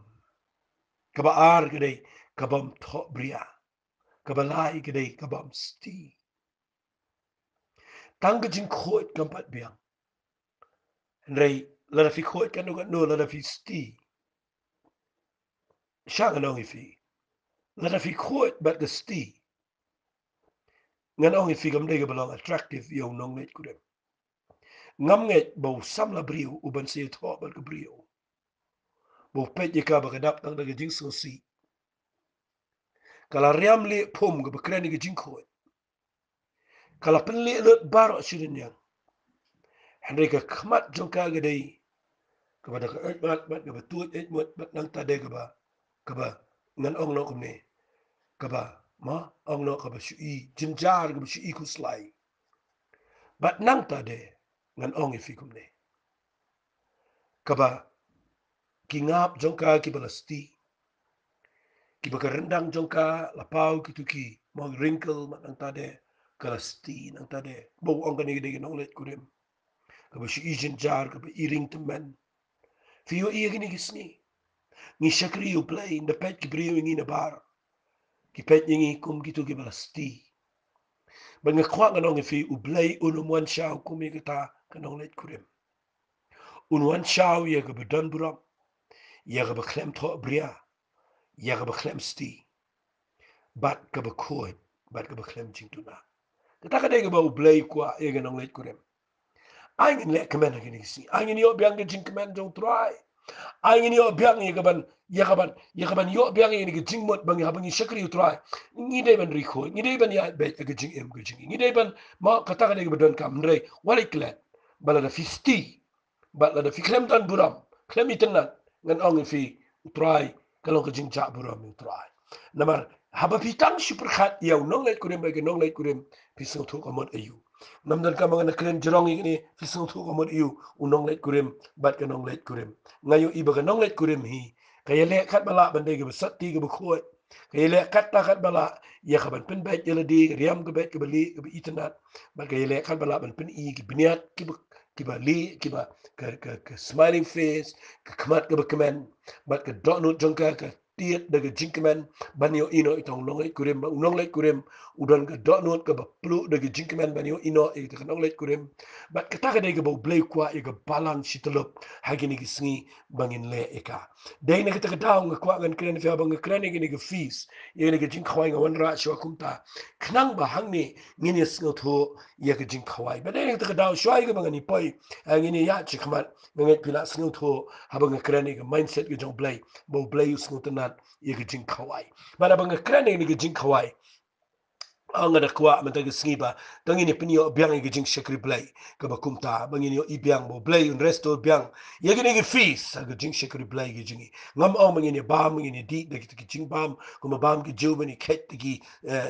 ka ba ar ka dei ka bam tho bria ka ba lai ka dei ka bam sti tang ka jing khot kam pat biang rei la fi khot ka no la fi sti sha ka nong fi la fi khot bat ka sti ngan ong fi kam dei ka ba attractive yo nong let kurem ngam nge bo sam la brio u ban se tho ba ka brio bo pet ye ka ba ka dap tang da ka jing so si kala riam le pom ka ba krani ka jing khot kala pen le lot baro shirin yang Henry ka khmat jong ka ga dei ka ba da ka bat ka ba tuot et mot bat nang ta de ka ba ngan ong no kum ne ka ba ma ong no ka ba shu I jinjar ka ba shu I ku slai bat nang ta de ngan ong I fi kum ne ka ba ki ngap jong ka ki balasti ki ba ka rendang jong ka la pau ki tu ki mo wrinkle mat nang ta de ka la sti nang ta de bo ong ka ni de nong let kurem ka ba shu I jinjar ka ba I ring temen fi yo I ni gisni ni shakri you play in the pet ki brio ngi na bar ki pet ngi kum ki tu ki balasti ba nga kwa nga nong fi u play unu mwan shao kum ki ta ka nong let kurem unu wan shao ye ka ba don buram ye ka ba klem tho bria ye ka ba klem sti bat ka ba khoi bat ka ba klem jing tu na ta ka de ka ba u play kwa ye ka nong let kurem ai ngin le kamen ki ni si ai ngin yo biang ki jing kamen jong try ai ngin yo biang ye kaban yo biang ye ni jing mot bang habang shakri utrai ni de ban ri kho ni de ban ya be ka jing em ka jing ni de ban ma kata ka de ba don kam re wali klet bala da fisti bala da fi klem dan buram klem itna ngan ong fi utrai kalong ka jing cha buram utrai namar haba pitang super khat yaw nong let kurem ba ke nong let kurem pisong thu kamot ayu namdan ka mga nakren jirong ini pisong thu kamot ayu unong let kurem bat ka nong let kurem ngayo iba ka nong let kurem hi kaya le khat bala bande ke basati ke bukhoi Kaya kata kat bala ya kaban pen bait yela di riam ke bait ke beli ke internet ba kaya kat bala ban pen I ki biniat ki ba li ki ba ke smiling face ke kemat ke kemen ba ke donut jongka ke tiet daga jinkman ban yo ino itong longai kurim ba unong lai kurim udan ke donut ke ba plu daga jinkman ban yo ino ke nong lai kurim ba ke ta ke daga ba blai kwa ke balang situlup hagini ki sngi bangin le eka dai na kita daw nga kwa ngan kren fa bang kren ni ke fees ye ni ke jingkhawai nga wan ra shwa kumta knang ba hangni ngini sngo tho ye ke jingkhawai ba dai na kita daw shwa ke bang ni poi ngini ya chikmat ngai pila sngo tho ha bang kren ni ke mindset ke jong blai bo blai sngo tanat ye ke jingkhawai ba da bang kren ni ke jingkhawai ang ada kuat mentang sengiba tangi ni penio biang igi jingshakri blai ka bakumta bangini yo ibiang bo blai un resto biang ye gini gi fees aga jingshakri blai gi jingi ngam au mangini bam mangini di da kita gi jing bam kuma bam gi ju mani ket gi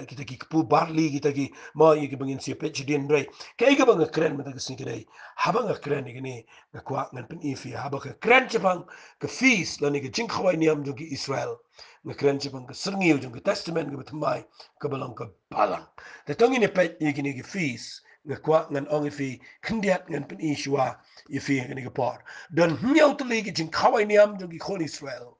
kita gi pu barli kita gi ma ye gi bangin si pech din rai kai ga bang kren mentang sengi dai habang kren ni ga kuat ngan pen ifi habang kren chapang ka fees la ni gi jingkhawai niam gi Israel ngakren chapang ka serngiu jong testament ga batmai ka balang ka balang te tongi ne pet ye gini gi fees ngakwa ngan ong fi khndiat ngan pen ishwa ye fi ngani ga por don nyau to legi jing khawai niam jong gi khol Israel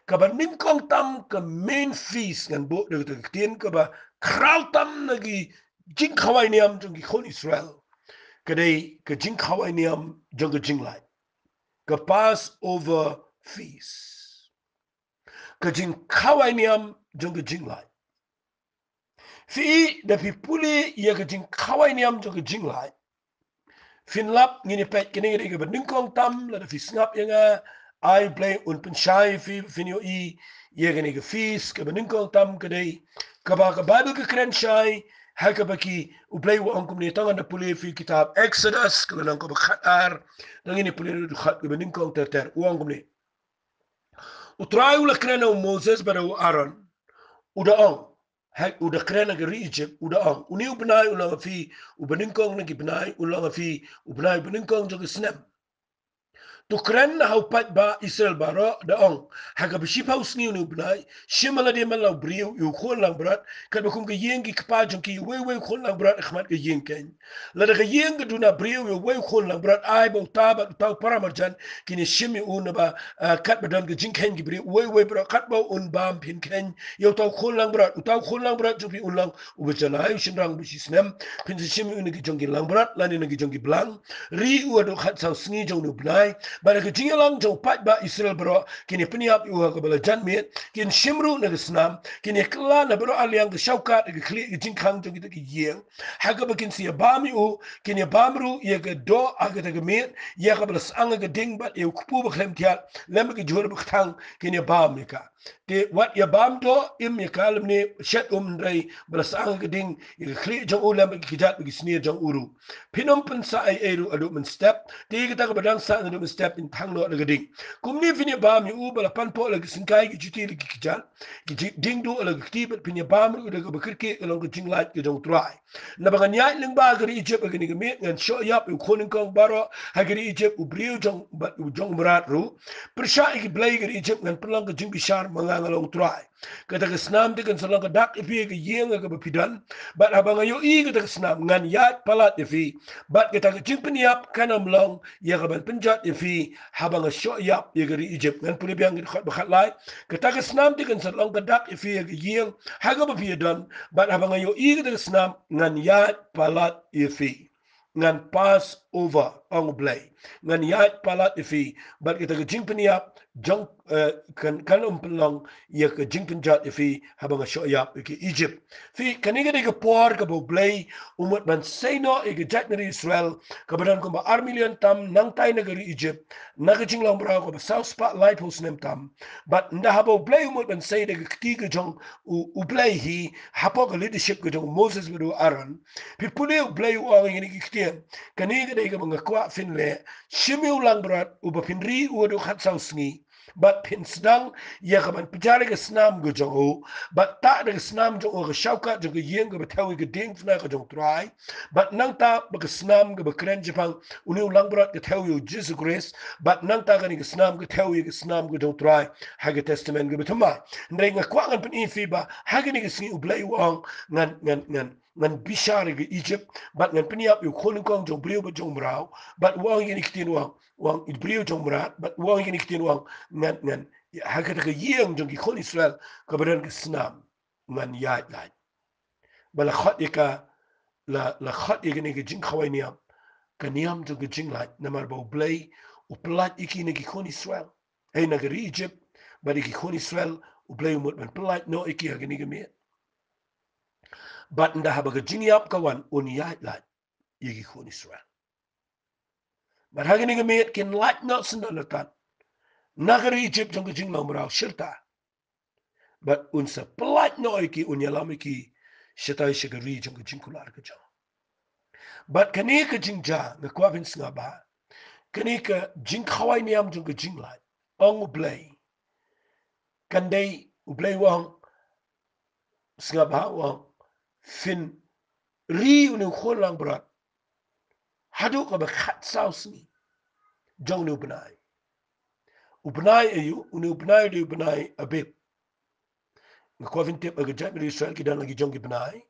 ka ba nim kong tam ka main fees ngan bo de tien ka ba kral tam na gi jing khawai niam jong gi khol Israel ka dei ka jing khawai niam jong ga jing lai ka pass over fees ka jing khawai niam jong ga jing lai fi da fi puli ya ka jing khawai niam jong ga jing lai fin lap ngini pet kini ngi ga bading kong tam la da fi snap yanga ai play un pen shai fi finio I ye ga ni ga fees ka bading kong tam ka dei ka ba ka bible ka kren shai ha ka baki u play wa onkum ni tanga na puli fi kitab Exodus ka nang ka ba khatar nang ni puli du khat ka bading kong ter u onkum ni u try u la kren o Moses ba u Aaron uda ong hek uda krena ke Egypt uda ong uni ubnai ulang fi ubaninkong na gibnai ulang fi ubnai ubaninkong jo snem tu kren na hau pat ba Israel baro da ong haga biship house ni uni ubnai shimala de malau brio yu khon lang brat kad bakum ke yeng ki kpa jong ki we khon lang brat khmat ke yeng ken la da ke yeng du na brio yu we khon lang brat ai bo ta ba ta paramarjan kini shimi un ba kat badan ke jingken ki brio we bro kat ba un bam pin ken yo ta khon lang brat ta khon lang brat ju pi un lang ubjana yu shinrang bishi snem pin shimi un ki jong ki lang brat la ni ki jong ki blang ri u do khat sau sngi jong nu bnai bara ke jingalang jong pat ba Israel bro kini peniap yu ka bala janmet kin shimru na snam kini kla na bro aliang ke shaukat ke kli ke jingkhang jong ki yeng haga bakin si bami u kini bamru ye ke do aga ke met ye ka bala sang ke ding bat ye kupu ba khlem tial lem ke jor ba thang kini bam ka te wat ya bam do im ye kalm ne shet rei bala sang ke ding ye kli jong u lem ke jat ke snir jong uru pinom pen sa ai eru adu men step te kita ka badang sa adu men step in thang lo ding kumni fini bam yu bala pan po la sinkai ki juti ki kijal ki ding do la ki bat pinya bam ru da ba kirke lo ki jing lat ki jong try na ba nya ling ba ga Egypt ga ni me ngan show yap u khonin kong baro ha ga Egypt u brio jong ba u jong brat ru persha ki blay ga Egypt ngan pelang ka jing bishar manga long try kata ka snam de kan salang ka dak ipi ga yeng ga ba pidan bat abang ayo I kata ka snam ngan yat palat ifi bat kata ka jing peniap kanam long ya ka ban penjat ifi habang a show yap ya ga Egypt ngan puli biang khat ba khat lai kata ka snam de kan salang ka dak ifi ga yeng ha ga ba pidan bat abang ayo I kata ka snam ngan yat palat ifi ngan pass over ang blay ngan yat palat ifi bat kita ke jing peniap jong kan umpelong ya ke jing penjat ifi habang sho yap ke Egypt fi kaniga de ke por ke bo blay umut ban seino ke jat neri Israel ke badan ko ba armilion tam nang tai negeri Egypt na ke jing long bra ko ba south spotlight hos nem tam but nda habo blay umut ban sei de ke ti ke jong u blay hi hapo ke leadership ke jong Moses bedo Aaron pi pule u blay u ang ni ke tian kaniga de ke mga kwa fin le shimi ulang brat u ba pinri u do khat sau sngi but pin sedang ya kaban pejari ke senam ke jong but tak ada ke senam jong ke syaukat jong ke yeng ke betawi ke ding fna ke jong try but nang ta ke senam ke bekren Jepang uni ulang berat ke tawi Jesus grace but nang ta ke senam ke tawi ke senam ke jong try hage testament ke betama ndai ngakwangan pen ifiba hage ni ke sini ublai wang ngan bishar ke Egypt but ngan peniap yu khon kong jong brio ba jong brau but wang ni kitin wang it brio jong brat but wang ni kitin wang ngan hage ke yeng jong ki khon Israel ke badan ke senam ngan ya lai bala khat ika la khat ika ni ke jingkhawai niam ke niam jong ke jing lai namar ba blai uplat iki ni ki khon Israel hey nagari Egypt but iki khon Israel ublai umut ban plat no iki hage ni ke me but nda haba ke jingyap kawan un ya lai iki khon Israel but hage ni ke me kin lat no sendalatan nagari Egypt jong ke jing mamrau shirta but unsa plat no iki unyalam iki shitai shigari jong ke jingkular ke jong but kani ke jingja na kwavin snga ba kani ke jingkhawai niam jong ke jinglai ong ublai kandai ublai wang snga ba wang fin ri unu kholang brat hadu ka ba khat sau sni jong nu ubnai ayu unu ubnai de ubnai abib na kwavin tip aga jat Israel ki dan lagi jong ki ubnai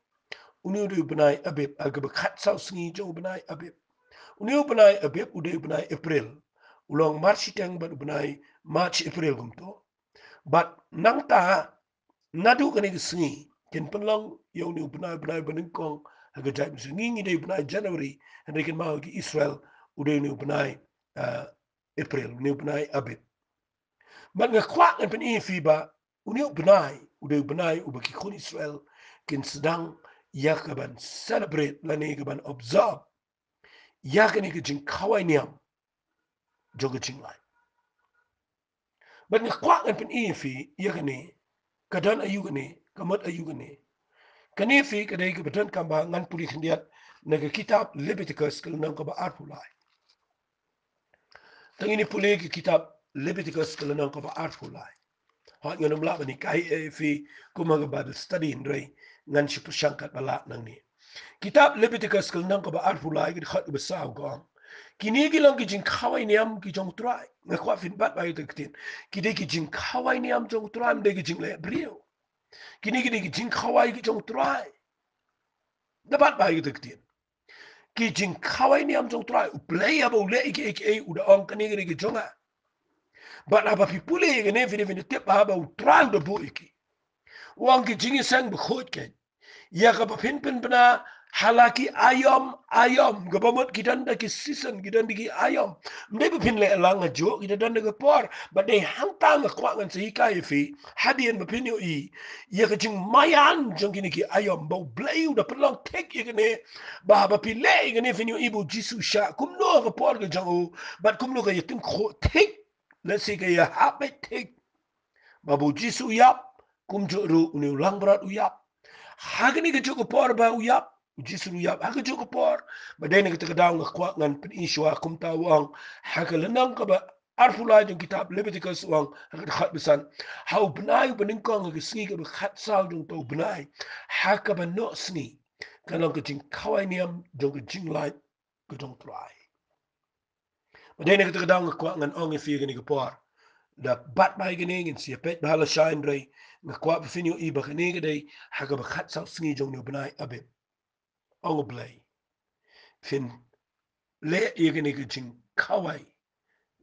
unu de ubnai abib aga ba khat sau sni jong ubnai abib unu ubnai abib ude ubnai April ulong March teng ba ubnai March April gumto but nang ta nadu kani sni ken penlong yo ni ubnai banin kong aga jat ngi de ubnai January and they can ma ki Israel ude ni ubnai April ni ubnai abib but nga kwak en pen ifi ba uni ubnai ude ubnai ubaki khon Israel ken sedang yakaban celebrate lani kaban observe yakani ke jingkhawai niam joga jinglai but nga kwak en pen ifi yakani kadan ayugani kamat ayugani kanifi kadai ke badan kamba ngan puli khndiat naga kitab Leviticus kalnang ka ba arpulai tangini puli ke kitab Leviticus kalnang ka ba arpulai hot nganum la bani kai fi kumaga Bible study ndrei ngan shipu shankat bala nang ni kitab Leviticus kalnang ka ba arpulai ke khat besaw gong kini gilang ki jingkhawai niam ki jong trai nga kwa fin bat bai tektin kide ki jingkhawai niam jong trai mde ki jingle brio kini ki jingkhawai ki jong trai dapat bai tektin ki jingkhawai niam jong trai uplay aba ule iki uda ong kani ki jonga but aba pipule ke ne vini tip aba utral de bu iki wang ki jingi sang bekhot ke ya ka pin bena halaki ayam gabamot kidan da ki season kidan di ayam mde pin le lang jo kita dan da por but they hang tang kwa ngan si kai fi hadien pin yo I ya ka jing mayan jong kini ki ayam bau blay da pelong tek ya ne ba pin le ne fin yo ibu jisu sha kum no ka por ga jong but kum no ka yitin kho tek let's say ka ya habit tek babu jisu yap kum jo ru ni ulang berat uyap hagani ke joko por ba uyap jisru yap haga joko por ba dai ne ke daw nga kwa ngan pin iswa kum ta wang haga lenang ka ba arfula jong kitab Leviticus wang haga khat bisan hau bnai bening kong ke sni ke khat saw jong to bnai haga ba no sni kanang ke jing khawai niam jong ke jing lai ke jong try ba dai ne ke daw nga kwa ngan ong fi ke por da bat bai gene ngin si pet bala shine ray nga kwa finyo iba gene gede haga ba khat saw sni jong no bnai abe ong blay fin le yegene ke jing khawai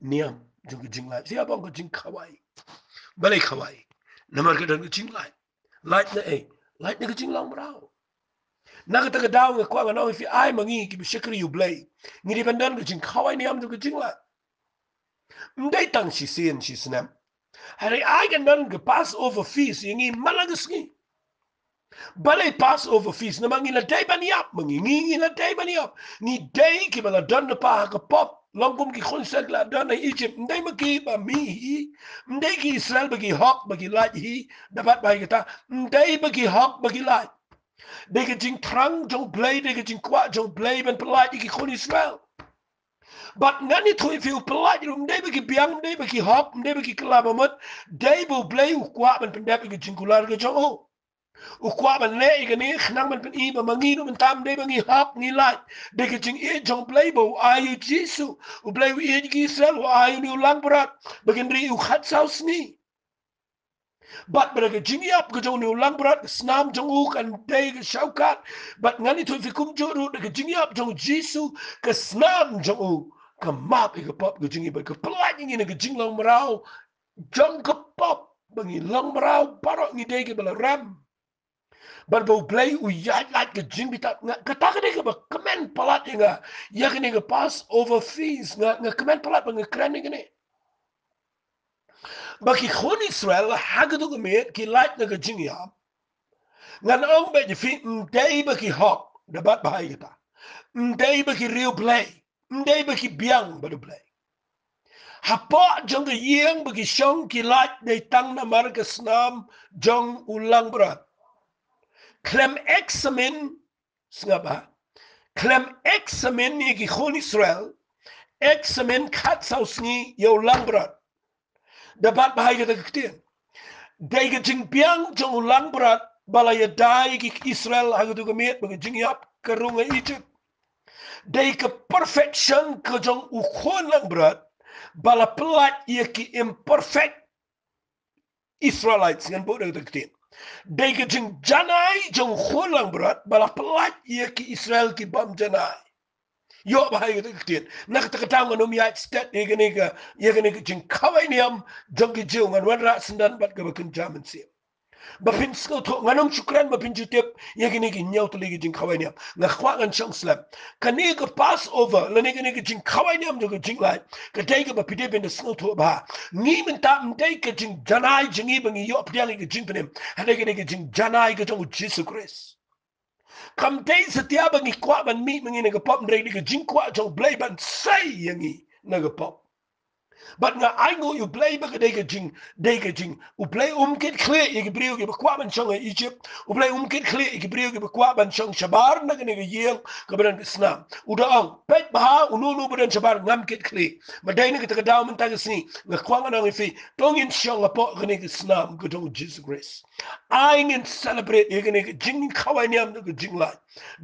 niam jong ke jing lai sia bang ke jing khawai balai khawai namar ke dan ke jing lai light na light na ke jing lang brau na ke ta daw nga kwa nga no fi ai mangi ki shikri you blay ngiri bandan ke jing khawai niam jong ke jing lai mdai tang si sin si snam hari ai kan dan ke pass over fees yingi malagas ngi balay pass over fees na mangi na day baniap mangi na day baniap ni day ki bala dan na pa ka pop langkum ki khonsek la dan na Egypt ndai maki ba mi ndai ki Israel bagi hok bagi laj hi dapat bai kita ndai bagi hok bagi laj de ke jing trang jong play de ke jing kwa jong play ban plaj ki khon Israel But ngani thui fi upelaj rum dei bagi biang dei bagi hop dei bagi kelabamat dei bu play ukwa ban pendap ke jingkular ke jo ukwa ban le ke ni khnang ban pen I ba mangi no tam dei bangi hop ni lai de ke jing e jong play bo ayu jisu u play u e gi sel u ayu ni ulang berat bagin ri u khat saus ni but mereka jingi up ke jong ni ulang berat snam jong u kan dei ke shaukat but ngani thui fi kum joru de ke jingi up jong jisu ke snam jong u ke map ke pop ke jingi ba ke pelaj ni ke jing long merau jong ke pop bangi long merau parok ni dei ke bala ram but bo play u yat lat ke jing bitat ke tak de ke ba kemen palat nga ya ke ni ke pass over fees nga kemen palat bangi kran ni ke ni baki khon Israel hagadu ke met ki lat na ke jingi up ngan ong be di fi dei baki hok debat bahai kita dei baki real play dei baki biang badu play hapa jong ke yeng bagi shong ki lat dei tang na mar ke snam jong ulang berat klem examen sngaba klem examen ni ki khon Israel examen kat saus ni yo ulang berat debat bahai kita ketien dei ke jing biang jong ulang berat balaya dai ki Israel hagadu ke met bagi jing yap kerunga Egypt dei ke perfection ke jong ukhon lang berat bala pelat ia ki imperfect Israelites ngan bodoh deketin dei ke jing janai jong ukhon lang berat bala pelat ia ki Israel ki bam janai yo bahaya deketin nak teketang ngan United States ia gani ke jing kawai niam jong ki jiu ngan wadra sendan bat ke bakin jaman siap bapin sko to nganong shukran bapin jutep yagini gi nyau to ligi jing khawai niam nga khwa ngan chang slap kani ko pass over la ni gi jing khawai niam jo jing lai ka dai ga bapide ben sko to ba ni min ta dai ka jing janai jingi bangi yo pdiang gi jing penem hada gi jing janai ga jong Jesus Christ kam dai setia bangi kwa ban mi mangi ne ga pop ndai gi jing kwa jong blai ban sai yangi na ga pop but nga aingo you play ba de jing u play kit clear ik brio ge kwa ban chong Egypt u play kit clear ik brio ge kwa ban chong shabar na ge yeng ka ban islam u da ang pet ba u no ban shabar ngam kit clear ma dai ne ga daw man ta ge sni nga kwa nga fi tong in chong apo ge islam go to Jesus Grace aing in celebrate ye ge jing khawai niam ge jing la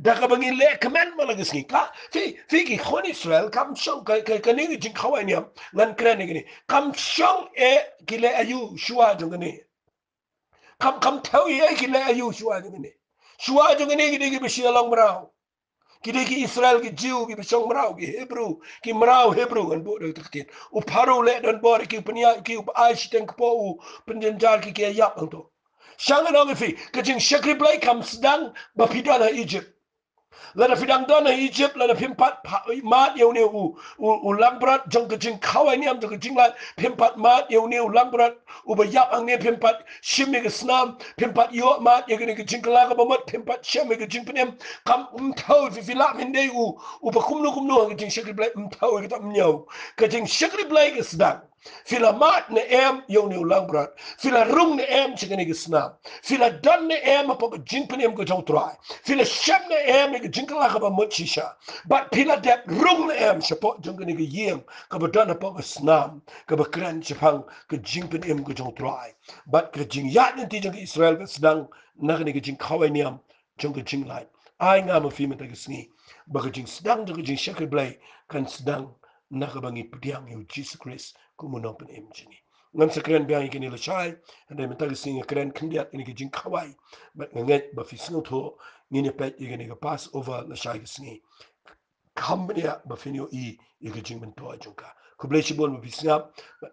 da ka bangi le command ma la ge sni ka fi ki khon Israel kam chong ka ne jing khawai niam ngan kren gini kam shong e kile ayu shua jongani kam tau ye kile ayu shua jongani shua jongani gidi gi bishi long brau gidi ki Israel ki Jew ki bishong brau ki Hebrew ki brau Hebrew kan bo de taktin u paru le don bo ki pnya ki ai shiten ko u penjen jar ki ke yap to shangan ong fi ka jing shakri blai kam sedang bapidana Egypt lada fidang dona Egypt lada pimpat mat yau ne u langbrat jong ke jing kawai ni am jong ke jing la pimpat mat yau ne u langbrat u ba yap ang ne pimpat shim ne ke snam pimpat yo mat ye ke jing kala ka bamat pimpat shim ke jing penem kam thau fi la min dei u ba kumnu ke jing shakri blai thau ke tam nyau ke jing shakri blai ke sedang fila mat ne em yau ne u langbrat fila rung ne em chingani ke snam fila dan ne em apa ke jing penem ke jong trai fila sham ne em ke jing kala ka ba mochisha but pila dep rung ne em support jong ke yeng ka ba dan apa ke snam ka ba kran chapang ke jing penem ke jong trai but ke jing yat ne ti jong Israel ke sedang na ke jing khawai niam jong ke jing lai ai nga ma fi me ta ke sngi ba ke jing sedang jong ke jing shakri blai kan sedang na ka bangi pediang yu Jesus Christ kumunong pen em jini ngam sekren biang ikini le chai ande mentagi singa kren kendiat ini ke jing khawai but nget ba fi singo tho ni ne pet ikini ke pass over le chai ke singi kambnia ba finio I ke jing men to jungka kublai shibon ba fi singap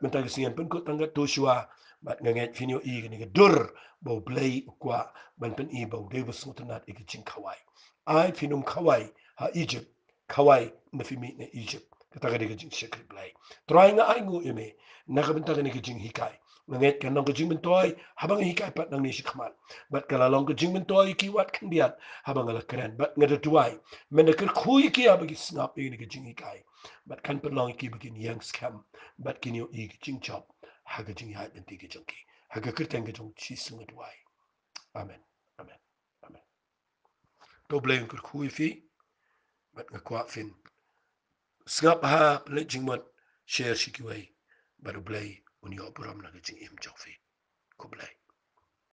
mentagi singa pen ko tangga to shua but nget finio I ikini ke dur ba blai kwa ban pen I ba de ba singo tanat ke jing khawai ai finum khawai ha Egypt khawai na fi mi ne Egypt kata ke jing shakri blai try nga ai ngu ime nakabenta ke jing hikai nget kan nong ke jing mentoi habang hikai pat nang ni shikmal bat kala long ke jing mentoi ki wat kan diat habang ala keren bat ngada tuai men ke khui ki abagi snap ni ke jing hikai bat kan pat long ki begin yang scam bat kin yo I ke jing chop ha ke jing hat enti ke jong ki ha ke kerteng ke jong chi sung tuai amen amen amen to blame ke khui fi bat ngakwa fin Sngap ha le jingmot share shikiwai baru blai unyo buram na jing im jokfi ko blai